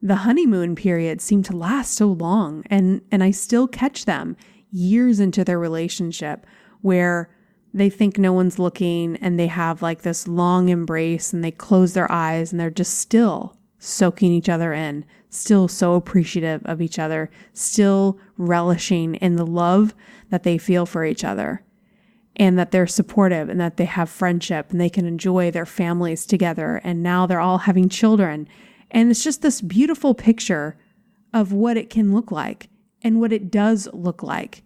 the honeymoon period seemed to last so long. And I still catch them years into their relationship where they think no one's looking and they have like this long embrace and they close their eyes and they're just still soaking each other in, still so appreciative of each other, still relishing in the love that they feel for each other, and that they're supportive and that they have friendship and they can enjoy their families together. And now they're all having children. And it's just this beautiful picture of what it can look like and what it does look like.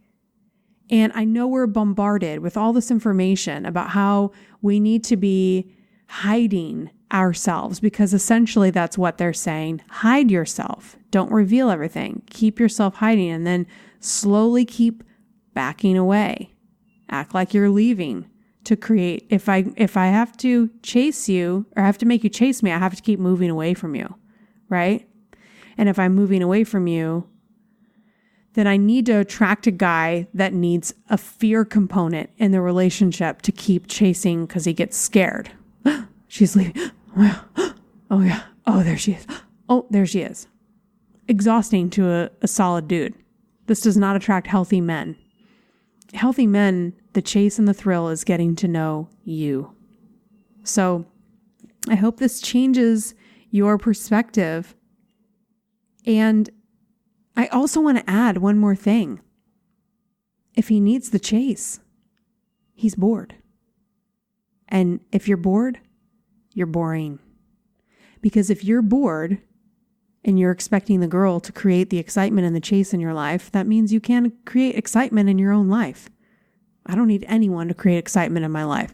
And I know we're bombarded with all this information about how we need to be hiding ourselves, because essentially that's what they're saying. Hide yourself. Don't reveal everything. Keep yourself hiding, and then slowly keep backing away. Act like you're leaving to create. If I have to chase you or I have to make you chase me, I have to keep moving away from you, right? And if I'm moving away from you, then I need to attract a guy that needs a fear component in the relationship to keep chasing because he gets scared. She's leaving. Oh yeah. Oh, there she is. Oh, there she is. Exhausting to a solid dude. This does not attract healthy men. Healthy men, the chase and the thrill is getting to know you. So I hope this changes your perspective. And I also want to add one more thing. If he needs the chase, he's bored. And if you're bored, you're boring. Because if you're bored and you're expecting the girl to create the excitement and the chase in your life, that means you can't create excitement in your own life. I don't need anyone to create excitement in my life.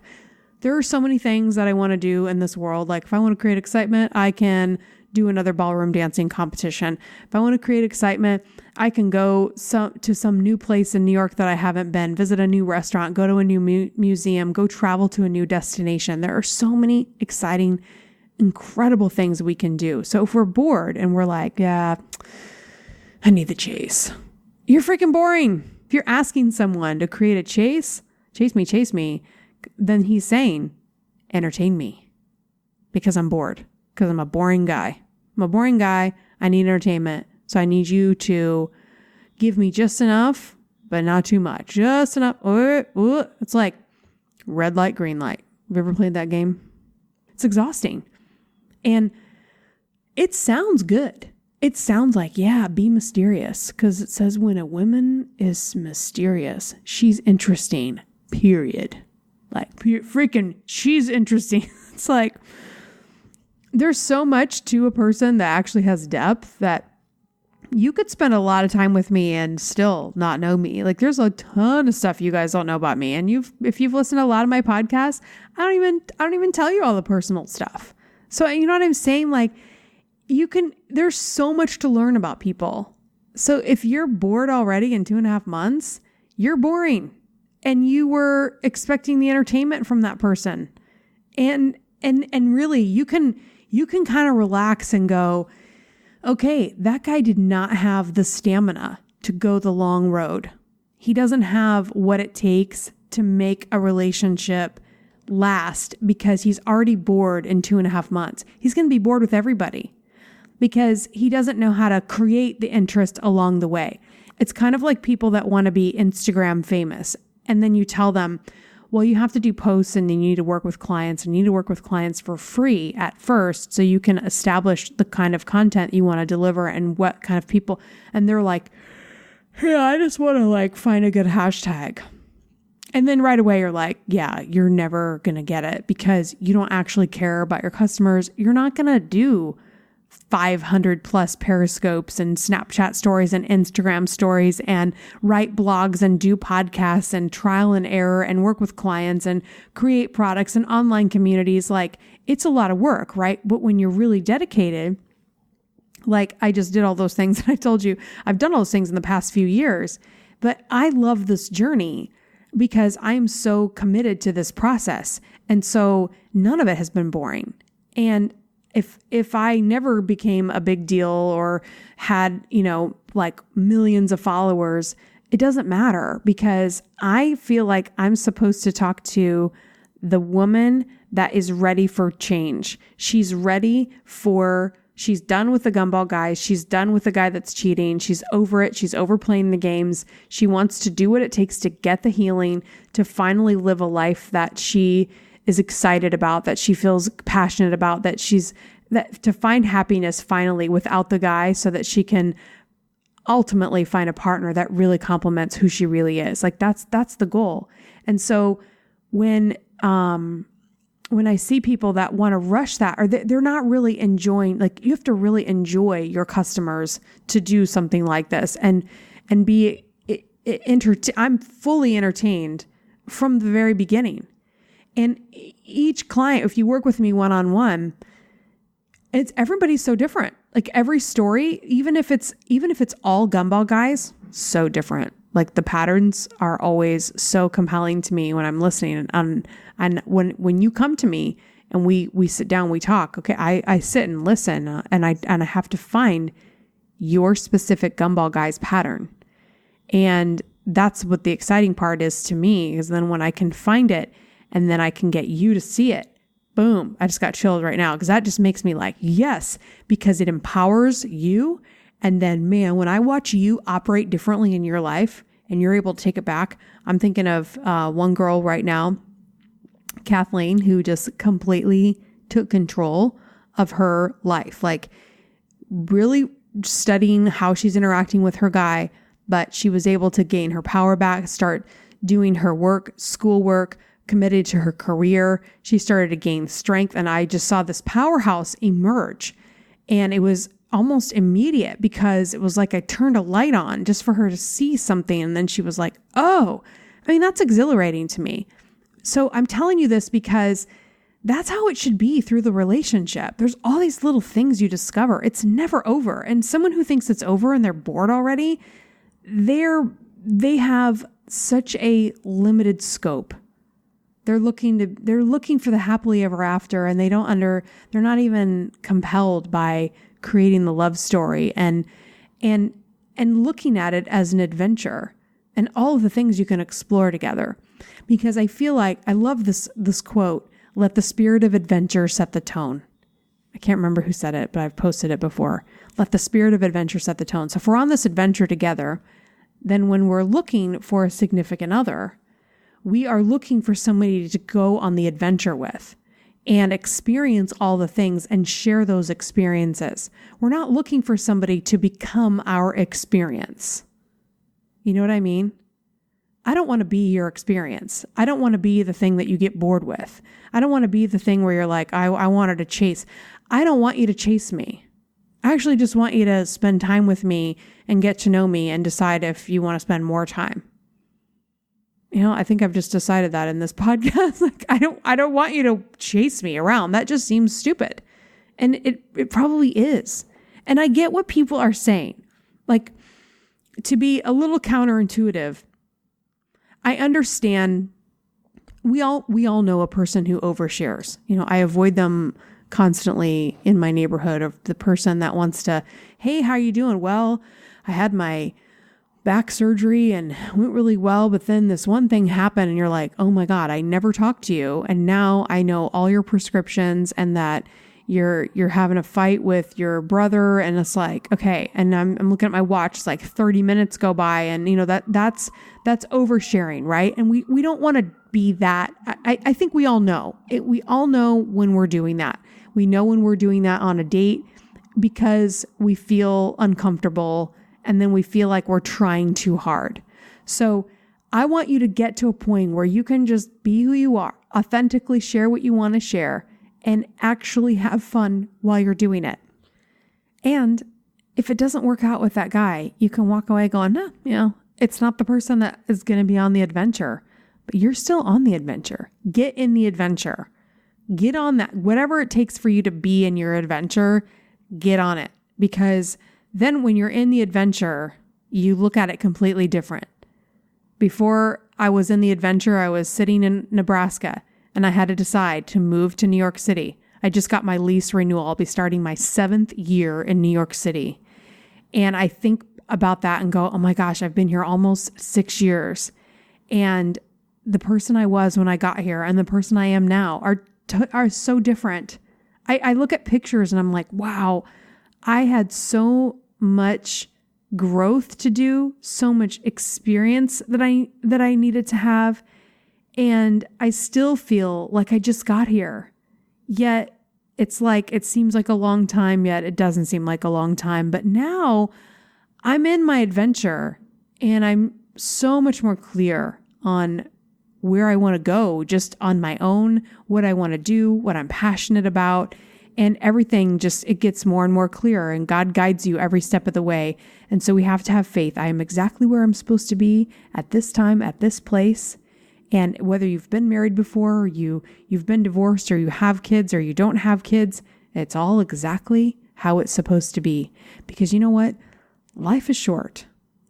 There are so many things that I want to do in this world. Like if I want to create excitement, I can do another ballroom dancing competition. If I want to create excitement, I can go to some new place in New York that I haven't been, visit a new restaurant, go to a new museum, go travel to a new destination. There are so many exciting, incredible things we can do. So if we're bored and we're like, yeah, I need the chase, you're freaking boring. If you're asking someone to create a chase me, then he's saying, entertain me, because I'm bored, because I'm a boring guy. I'm a boring guy. I need entertainment. So I need you to give me just enough, but not too much. Just enough. It's like red light, green light. Have you ever played that game? It's exhausting. And it sounds good. It sounds like, yeah, be mysterious. Because it says when a woman is mysterious, she's interesting, period. Like, freaking, she's interesting. It's like, there's so much to a person that actually has depth that you could spend a lot of time with me and still not know me. Like there's a ton of stuff you guys don't know about me. And if you've listened to a lot of my podcasts, I don't even tell you all the personal stuff. So you know what I'm saying? Like there's so much to learn about people. So if you're bored already in 2.5 months, you're boring and you were expecting the entertainment from that person. And really you can kind of relax and go, okay, that guy did not have the stamina to go the long road. He doesn't have what it takes to make a relationship last because he's already bored in 2.5 months. He's going to be bored with everybody because he doesn't know how to create the interest along the way. It's kind of like people that want to be Instagram famous. And then you tell them, well, you have to do posts and you need to work with clients and you need to work with clients for free at first so you can establish the kind of content you want to deliver and what kind of people. And they're like, yeah, I just want to like find a good hashtag. And then right away you're like, yeah, you're never going to get it because you don't actually care about your customers. You're not going to do 500 plus Periscopes and Snapchat stories and Instagram stories and write blogs and do podcasts and trial and error and work with clients and create products and online communities. Like it's a lot of work, right? But when you're really dedicated, like I just did all those things and I told you I've done all those things in the past few years, but I love this journey because I'm so committed to this process. And so none of it has been boring. And if I never became a big deal or had, like millions of followers, it doesn't matter because I feel like I'm supposed to talk to the woman that is ready for change. She's done with the gumball guys. She's done with the guy that's cheating. She's over it. She's overplaying the games. She wants to do what it takes to get the healing, to finally live a life that she is excited about, that she feels passionate about, that to find happiness finally without the guy so that she can ultimately find a partner that really complements who she really is. Like that's the goal. And so when I see people that want to rush that or they're not really enjoying, like you have to really enjoy your customers to do something like this and be I'm fully entertained from the very beginning. And each client, if you work with me one-on-one, everybody's so different. Like every story, even if it's all gumball guys, so different. Like the patterns are always so compelling to me when I'm listening. And when you come to me and we sit down, we talk. Okay, I sit and listen, and I have to find your specific gumball guy's pattern, and that's what the exciting part is to me. Is then when I can find it. And then I can get you to see it. Boom. I just got chilled right now because that just makes me like, yes, because it empowers you. And then, man, when I watch you operate differently in your life and you're able to take it back, I'm thinking of one girl right now, Kathleen, who just completely took control of her life, like really studying how she's interacting with her guy, but she was able to gain her power back, start doing her work, schoolwork, committed to her career. She started to gain strength, and I just saw this powerhouse emerge. And it was almost immediate because it was like I turned a light on just for her to see something. And then she was like, oh, I mean, that's exhilarating to me. So I'm telling you this because that's how it should be through the relationship. There's all these little things you discover. It's never over. And someone who thinks it's over and they're bored already, they have such a limited scope. They're looking for the happily ever after, and they're not even compelled by creating the love story and looking at it as an adventure and all of the things you can explore together. Because I feel like I love this quote, let the spirit of adventure set the tone. I can't remember who said it, but I've posted it before. Let the spirit of adventure set the tone. So if we're on this adventure together, then when we're looking for a significant other, we are looking for somebody to go on the adventure with and experience all the things and share those experiences. We're not looking for somebody to become our experience. You know what I mean? I don't want to be your experience. I don't want to be the thing that you get bored with. I don't want to be the thing where you're like, I wanted to chase. I don't want you to chase me. I actually just want you to spend time with me and get to know me and decide if you want to spend more time. I think I've just decided that in this podcast. Like, I don't want you to chase me around. That just seems stupid. And it probably is. And I get what people are saying. Like, to be a little counterintuitive, I understand we all know a person who overshares. I avoid them constantly in my neighborhood, of the person that wants to, hey, how are you doing? Well, I had my back surgery and it went really well, but then this one thing happened and you're like, oh my God, I never talked to you. And now I know all your prescriptions and that you're having a fight with your brother. And it's like, okay. And I'm looking at my watch, it's like 30 minutes go by and that's oversharing, right? And we don't want to be that. I think we all know it. We all know when we're doing that. We know when we're doing that on a date because we feel uncomfortable and then we feel like we're trying too hard. So I want you to get to a point where you can just be who you are, authentically share what you want to share, and actually have fun while you're doing it. And if it doesn't work out with that guy, you can walk away going, no, it's not the person that is going to be on the adventure, but you're still on the adventure. Get in the adventure. Get on that. Whatever it takes for you to be in your adventure, get on it. Because then when you're in the adventure, you look at it completely different. Before I was in the adventure, I was sitting in Nebraska and I had to decide to move to New York City. I just got my lease renewal. I'll be starting my 7th year in New York City. And I think about that and go, oh my gosh, I've been here almost 6 years. And the person I was when I got here and the person I am now are so different. I look at pictures and I'm like, wow, I had so much growth to do, so much experience that I needed to have. And I still feel like I just got here. Yet it's like, it seems like a long time, yet it doesn't seem like a long time. But now I'm in my adventure and I'm so much more clear on where I want to go, just on my own, what I want to do, what I'm passionate about, and everything just, it gets more and more clear, and God guides you every step of the way. And so we have to have faith. I am exactly where I'm supposed to be at this time, at this place. And whether you've been married before, or you've been divorced, or you have kids, or you don't have kids, it's all exactly how it's supposed to be. Because you know what? Life is short.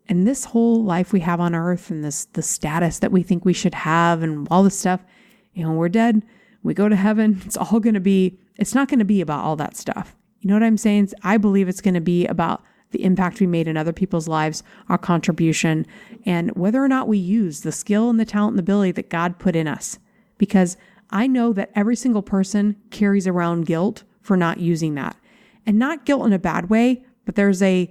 And this whole life we have on earth and the status that we think we should have and all this stuff, we're dead, we go to heaven. It's not going to be about all that stuff. You know what I'm saying? I believe it's going to be about the impact we made in other people's lives, our contribution, and whether or not we use the skill and the talent and the ability that God put in us. Because I know that every single person carries around guilt for not using that. And not guilt in a bad way, but there's a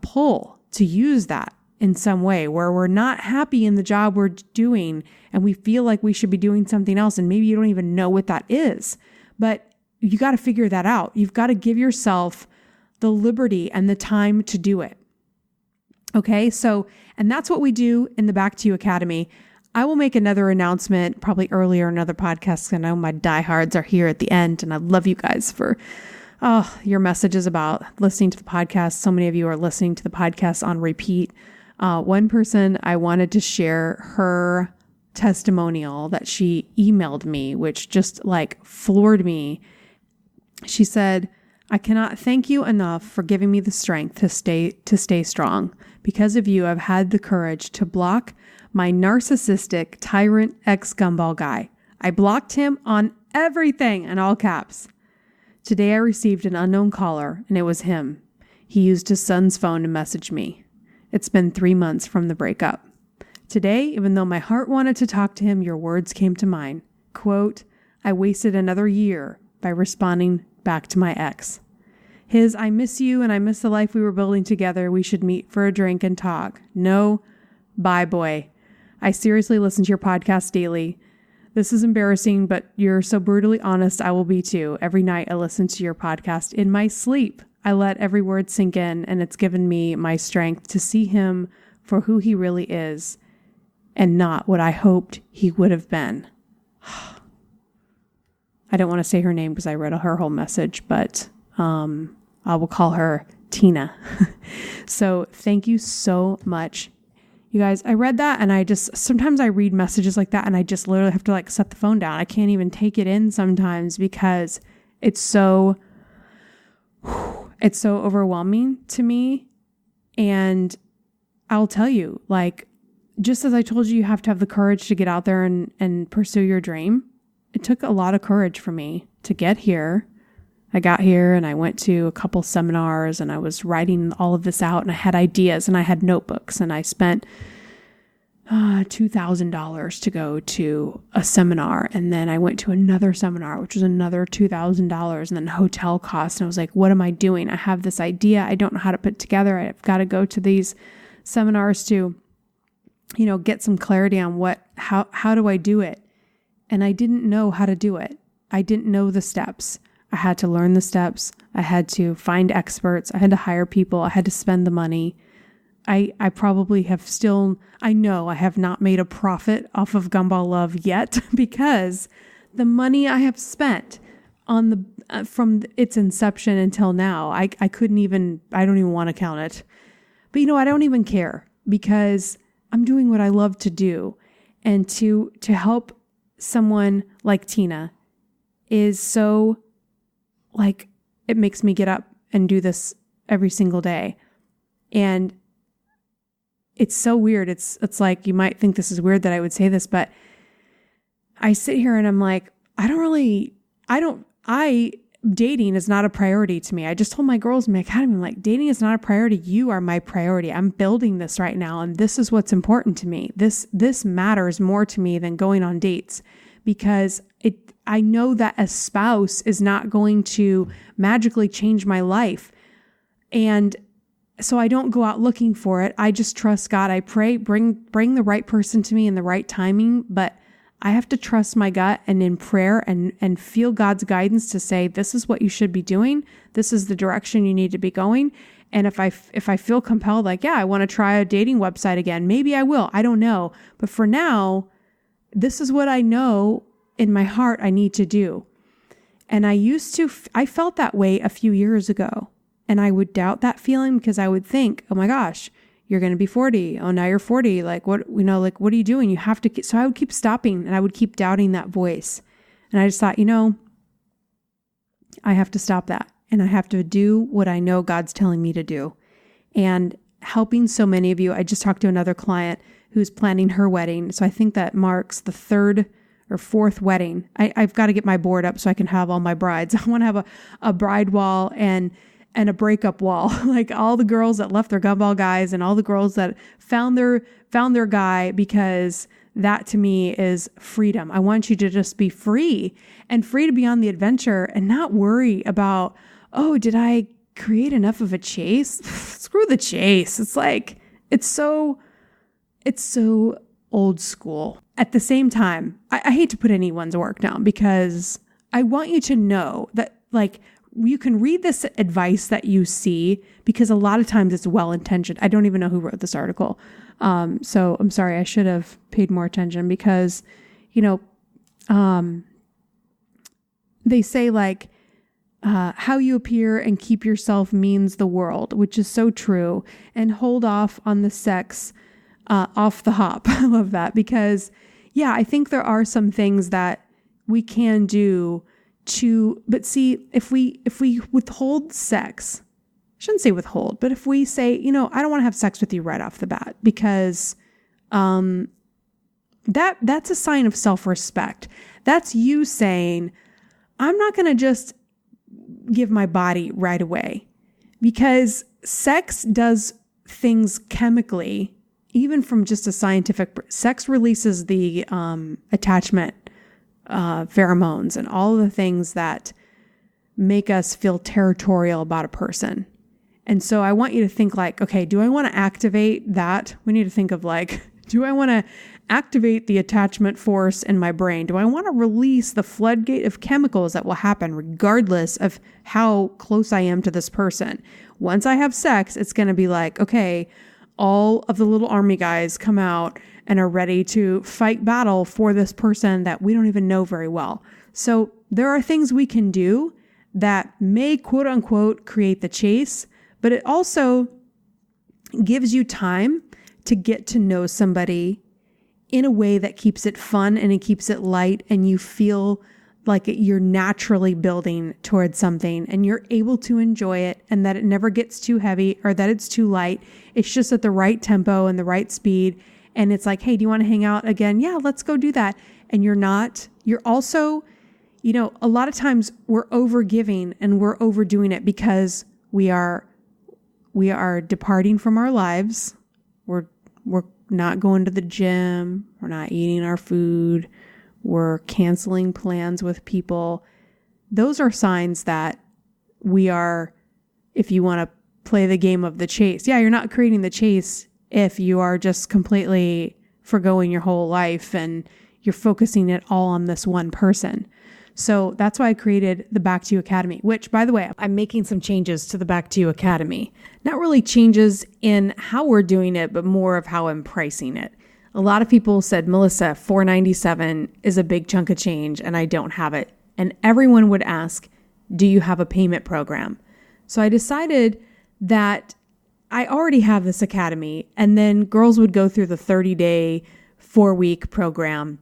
pull to use that in some way where we're not happy in the job we're doing and we feel like we should be doing something else. And maybe you don't even know what that is, but you got to figure that out. You've got to give yourself the liberty and the time to do it. Okay. So, and that's what we do in the Back to You Academy. I will make another announcement probably earlier in another podcast. I know my diehards are here at the end and I love you guys for your messages about listening to the podcast. So many of you are listening to the podcast on repeat. One person, I wanted to share her testimonial that she emailed me, which just like floored me. She said, I cannot thank you enough for giving me the strength to stay strong. Because of you, I've had the courage to block my narcissistic tyrant ex-gumball guy. I blocked him on everything in all caps. Today I received an unknown caller, and it was him. He used his son's phone to message me. It's been 3 months from the breakup. Today, even though my heart wanted to talk to him, your words came to mind. Quote, I wasted another year by responding back to my ex. His, I miss you and I miss the life we were building together. We should meet for a drink and talk. No, bye boy. I seriously listen to your podcast daily. This is embarrassing, but you're so brutally honest. I will be too. Every night I listen to your podcast in my sleep. I let every word sink in, and it's given me my strength to see him for who he really is and not what I hoped he would have been. I don't want to say her name because I read her whole message, but I will call her Tina. So thank you so much. You guys, I read that and sometimes I read messages like that and I just literally have to like set the phone down. I can't even take it in sometimes because it's so overwhelming to me. And I'll tell you, like, just as I told you have to have the courage to get out there and pursue your dream, it took a lot of courage for me to get here. I got here and I went to a couple seminars and I was writing all of this out and I had ideas and I had notebooks and I spent $2,000 to go to a seminar. And then I went to another seminar, which was another $2,000 and then hotel costs. And I was like, what am I doing? I have this idea. I don't know how to put together. I've got to go to these seminars to, get some clarity on how do I do it? And I didn't know how to do it. I didn't know the steps. I had to learn the steps. I had to find experts. I had to hire people. I had to spend the money. I probably I know I have not made a profit off of Gumball Love yet because the money I have spent on from its inception until now, I don't even want to count it. But I don't even care because I'm doing what I love to do. And to help someone like Tina is so, like, it makes me get up and do this every single day. And it's so weird. It's like, you might think this is weird that I would say this, but I sit here and I'm like, dating is not a priority to me. I just told my girls in my academy, I'm like, dating is not a priority. You are my priority. I'm building this right now. And this is what's important to me. This matters more to me than going on dates because I know that a spouse is not going to magically change my life. And so I don't go out looking for it. I just trust God. I pray, bring the right person to me in the right timing, but I have to trust my gut and in prayer and feel God's guidance to say, this is what you should be doing. This is the direction you need to be going. And if I feel compelled, like, yeah, I want to try a dating website again, maybe I will. I don't know. But for now, this is what I know in my heart I need to do. And I felt that way a few years ago. And I would doubt that feeling because I would think, oh my gosh, you're going to be 40. Oh, now you're 40. Like, what are you doing? You have to. So I would keep stopping and I would keep doubting that voice. And I just thought, I have to stop that. And I have to do what I know God's telling me to do. And helping so many of you, I just talked to another client who's planning her wedding. So I think that marks the third or fourth wedding. I've got to get my board up so I can have all my brides. I want to have a bride wall and a breakup wall, like all the girls that left their gumball guys and all the girls that found their guy, because that to me is freedom. I want you to just be free and free to be on the adventure and not worry about, oh, did I create enough of a chase? Screw the chase. It's like, it's so old school. At the same time, I hate to put anyone's work down because I want you to know that, like, you can read this advice that you see because a lot of times it's well-intentioned. I don't even know who wrote this article. So I'm sorry, I should have paid more attention because, they say like, how you appear and keep yourself means the world, which is so true. And hold off on the sex, off the hop. I love that because, yeah, I think there are some things that we can do but see, if we withhold sex, I shouldn't say withhold, but if we say, I don't want to have sex with you right off the bat because, that's a sign of self-respect. That's you saying, I'm not going to just give my body right away because sex does things chemically, even from just a scientific, sex releases the, attachment pheromones and all of the things that make us feel territorial about a person. And so I want you to think like, okay, do I want to activate that? We need to think of like, do I want to activate the attachment force in my brain? Do I want to release the floodgate of chemicals that will happen regardless of how close I am to this person? Once I have sex, it's going to be like, okay, all of the little army guys come out and are ready to fight battle for this person that we don't even know very well. So there are things we can do that may quote unquote create the chase, but it also gives you time to get to know somebody in a way that keeps it fun and it keeps it light, and you feel like you're naturally building towards something and you're able to enjoy it, and that it never gets too heavy or that it's too light. It's just at the right tempo and the right speed. And it's like, hey, do you want to hang out again? Yeah, let's go do that. And you're also, a lot of times we're over giving and we're overdoing it because we are departing from our lives. We're not going to the gym. We're not eating our food. We're canceling plans with people. Those are signs that we are, if you want to play the game of the chase. Yeah, you're not creating the chase if you are just completely forgoing your whole life and you're focusing it all on this one person. So that's why I created the Back to You Academy, which, by the way, I'm making some changes to the Back to You Academy. Not really changes in how we're doing it, but more of how I'm pricing it. A lot of people said, Melissa, $497 is a big chunk of change and I don't have it. And everyone would ask, do you have a payment program? So I decided that I already have this academy, and then girls would go through the 30-day, 4-week program.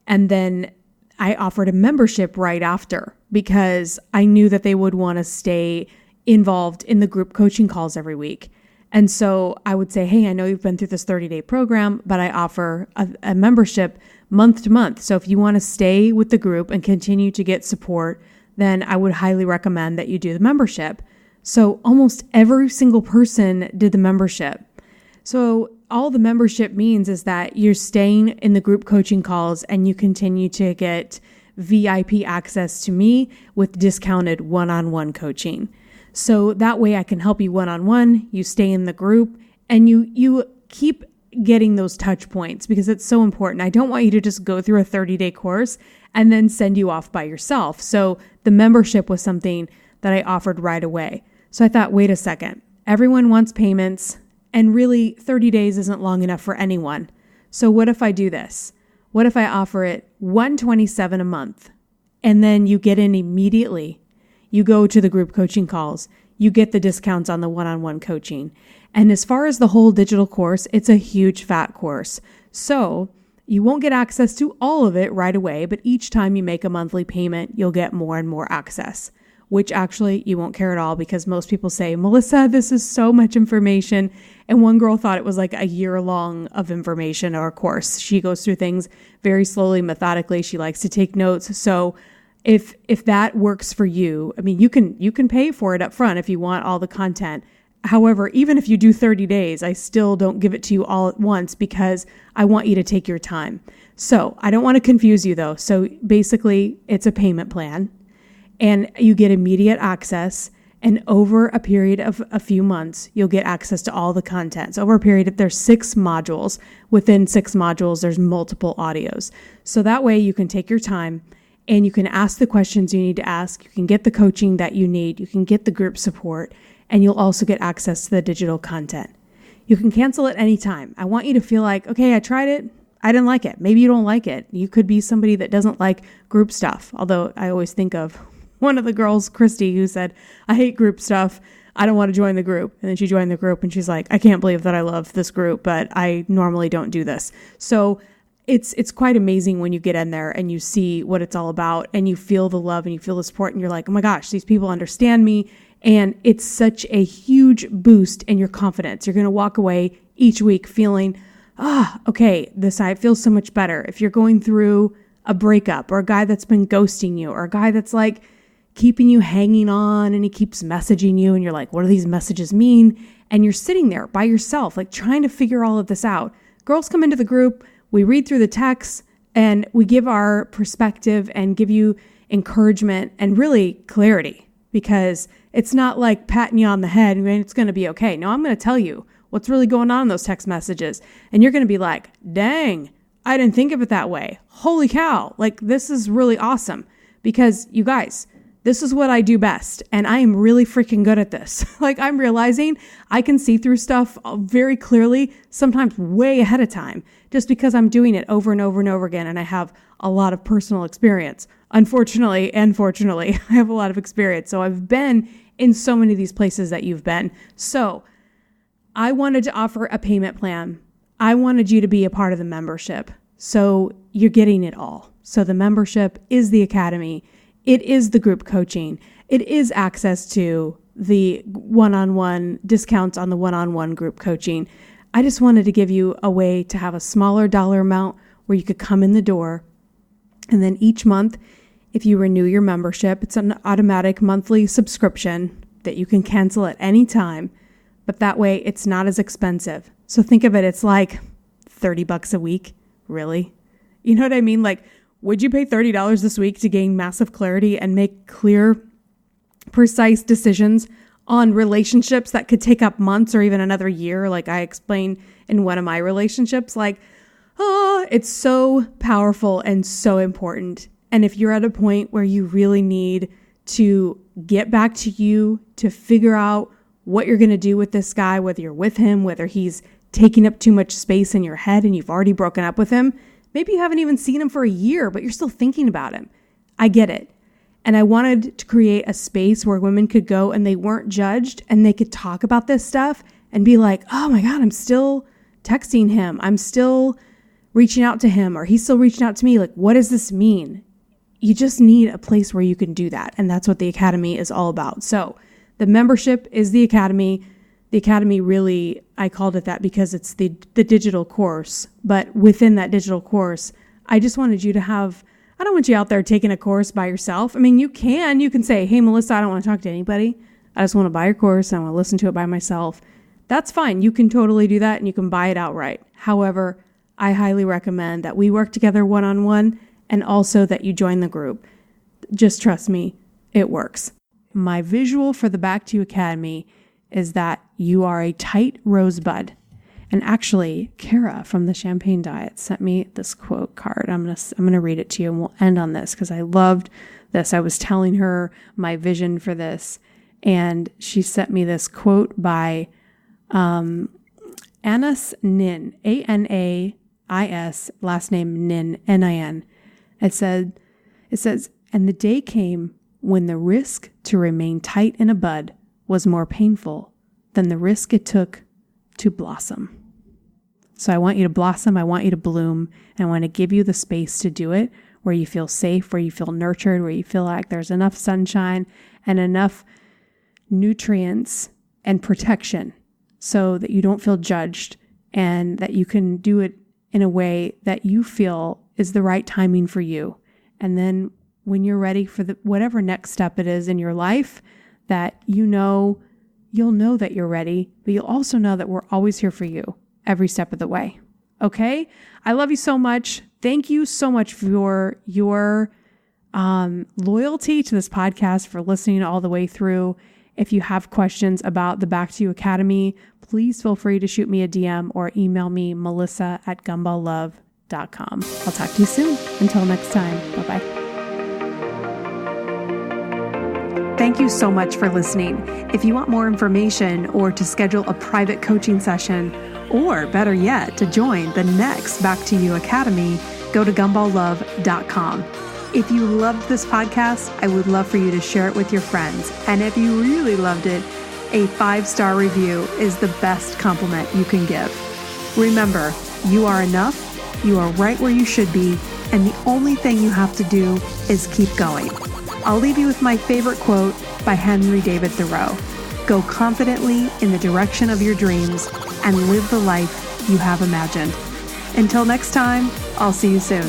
And then I offered a membership right after because I knew that they would want to stay involved in the group coaching calls every week. And so I would say, hey, I know you've been through this 30-day program, but I offer a membership month to month. So if you want to stay with the group and continue to get support, then I would highly recommend that you do the membership. So almost every single person did the membership. So all the membership means is that you're staying in the group coaching calls and you continue to get VIP access to me with discounted one-on-one coaching. So that way I can help you one-on-one, you stay in the group, and you keep getting those touch points because it's so important. I don't want you to just go through a 30-day course and then send you off by yourself. So the membership was something that I offered right away. So I thought, wait a second, everyone wants payments, and really 30 days isn't long enough for anyone. So what if I do this? What if I offer it $127 a month, and then you get in immediately? You go to the group coaching calls, you get the discounts on the one-on-one coaching. And as far as the whole digital course, it's a huge fat course. So you won't get access to all of it right away, but each time you make a monthly payment, you'll get more and more access, which actually you won't care at all because most people say, Melissa, this is so much information. And one girl thought it was like a year long of information or a course. She goes through things very slowly, methodically. She likes to take notes. So if that works for you, I mean, you can pay for it up front if you want all the content. However, even if you do 30 days, I still don't give it to you all at once because I want you to take your time. So I don't want to confuse you though. So basically it's a payment plan and you get immediate access, and over a period of a few months, you'll get access to all the content. So over a period there's 6 modules. Within 6 modules, there's multiple audios. So that way you can take your time and you can ask the questions you need to ask. You can get the coaching that you need. You can get the group support, and you'll also get access to the digital content. You can cancel at any time. I want you to feel like, okay, I tried it. I didn't like it. Maybe you don't like it. You could be somebody that doesn't like group stuff. Although I always think of one of the girls, Christy, who said, I hate group stuff. I don't want to join the group. And then she joined the group and she's like, I can't believe that I love this group, but I normally don't do this. So it's quite amazing when you get in there and you see what it's all about and you feel the love and you feel the support and you're like, oh my gosh, these people understand me. And it's such a huge boost in your confidence. You're going to walk away each week feeling, okay, I feel so much better. If you're going through a breakup or a guy that's been ghosting you or a guy that's like keeping you hanging on and he keeps messaging you and you're like, what do these messages mean? And you're sitting there by yourself, like trying to figure all of this out. Girls come into the group, we read through the texts and we give our perspective and give you encouragement and really clarity, because it's not like patting you on the head and it's going to be okay. No, I'm going to tell you what's really going on in those text messages. And you're going to be like, dang, I didn't think of it that way. Holy cow. Like, this is really awesome. Because you guys, This is what I do best. And I am really freaking good at this. Like, I'm realizing I can see through stuff very clearly, sometimes way ahead of time, just because I'm doing it over and over and over again. And I have a lot of personal experience. Unfortunately and fortunately, I have a lot of experience. So I've been in so many of these places that you've been. So I wanted to offer a payment plan. I wanted you to be a part of the membership. So you're getting it all. So the membership is the academy. It is the group coaching. It is access to the one-on-one discounts on the one-on-one group coaching. I just wanted to give you a way to have a smaller dollar amount where you could come in the door. And then each month, if you renew your membership, it's an automatic monthly subscription that you can cancel at any time. But that way it's not as expensive. So think of it, it's like $30 a week. Really? You know what I mean? Like, would you pay $30 this week to gain massive clarity and make clear, precise decisions on relationships that could take up months or even another year? Like I explained in one of my relationships, like, it's so powerful and so important. And if you're at a point where you really need to get back to you, to figure out what you're going to do with this guy, whether you're with him, whether he's taking up too much space in your head and you've already broken up with him, maybe you haven't even seen him for a year, but you're still thinking about him. I get it. And I wanted to create a space where women could go and they weren't judged and they could talk about this stuff and be like, oh my God, I'm still texting him. I'm still reaching out to him, or he's still reaching out to me. Like, what does this mean? You just need a place where you can do that. And that's what the Academy is all about. So the membership is the Academy. The Academy really, I called it that because it's the digital course. But within that digital course, I just wanted you to have, I don't want you out there taking a course by yourself. I mean, you can say, hey, Melissa, I don't want to talk to anybody. I just want to buy your course. I want to listen to it by myself. That's fine. You can totally do that and you can buy it outright. However, I highly recommend that we work together one-on-one and also that you join the group. Just trust me, it works. My visual for the Back to You Academy is that you are a tight rosebud. And actually, Kara from the Champagne Diet sent me this quote card. I'm gonna read it to you and we'll end on this because I loved this. I was telling her my vision for this and she sent me this quote by Anais Nin, A-N-A-I-S, last name Nin, N-I-N. It says, and the day came when the risk to remain tight in a bud was more painful than the risk it took to blossom. So I want you to blossom, I want you to bloom, and I want to give you the space to do it where you feel safe, where you feel nurtured, where you feel like there's enough sunshine and enough nutrients and protection so that you don't feel judged and that you can do it in a way that you feel is the right timing for you. And then when you're ready for whatever next step it is in your life, that you'll know that you're ready, but you'll also know that we're always here for you every step of the way. Okay? I love you so much. Thank you so much for your loyalty to this podcast, for listening all the way through. If you have questions about the Back to You Academy, please feel free to shoot me a DM or email me, melissa@gumballlove.com. I'll talk to you soon. Until next time. Bye-bye. Thank you so much for listening. If you want more information or to schedule a private coaching session, or better yet, to join the next Back to You Academy, go to gumballlove.com. If you loved this podcast, I would love for you to share it with your friends. And if you really loved it, a 5-star review is the best compliment you can give. Remember, you are enough, you are right where you should be, and the only thing you have to do is keep going. I'll leave you with my favorite quote by Henry David Thoreau. Go confidently in the direction of your dreams and live the life you have imagined. Until next time, I'll see you soon.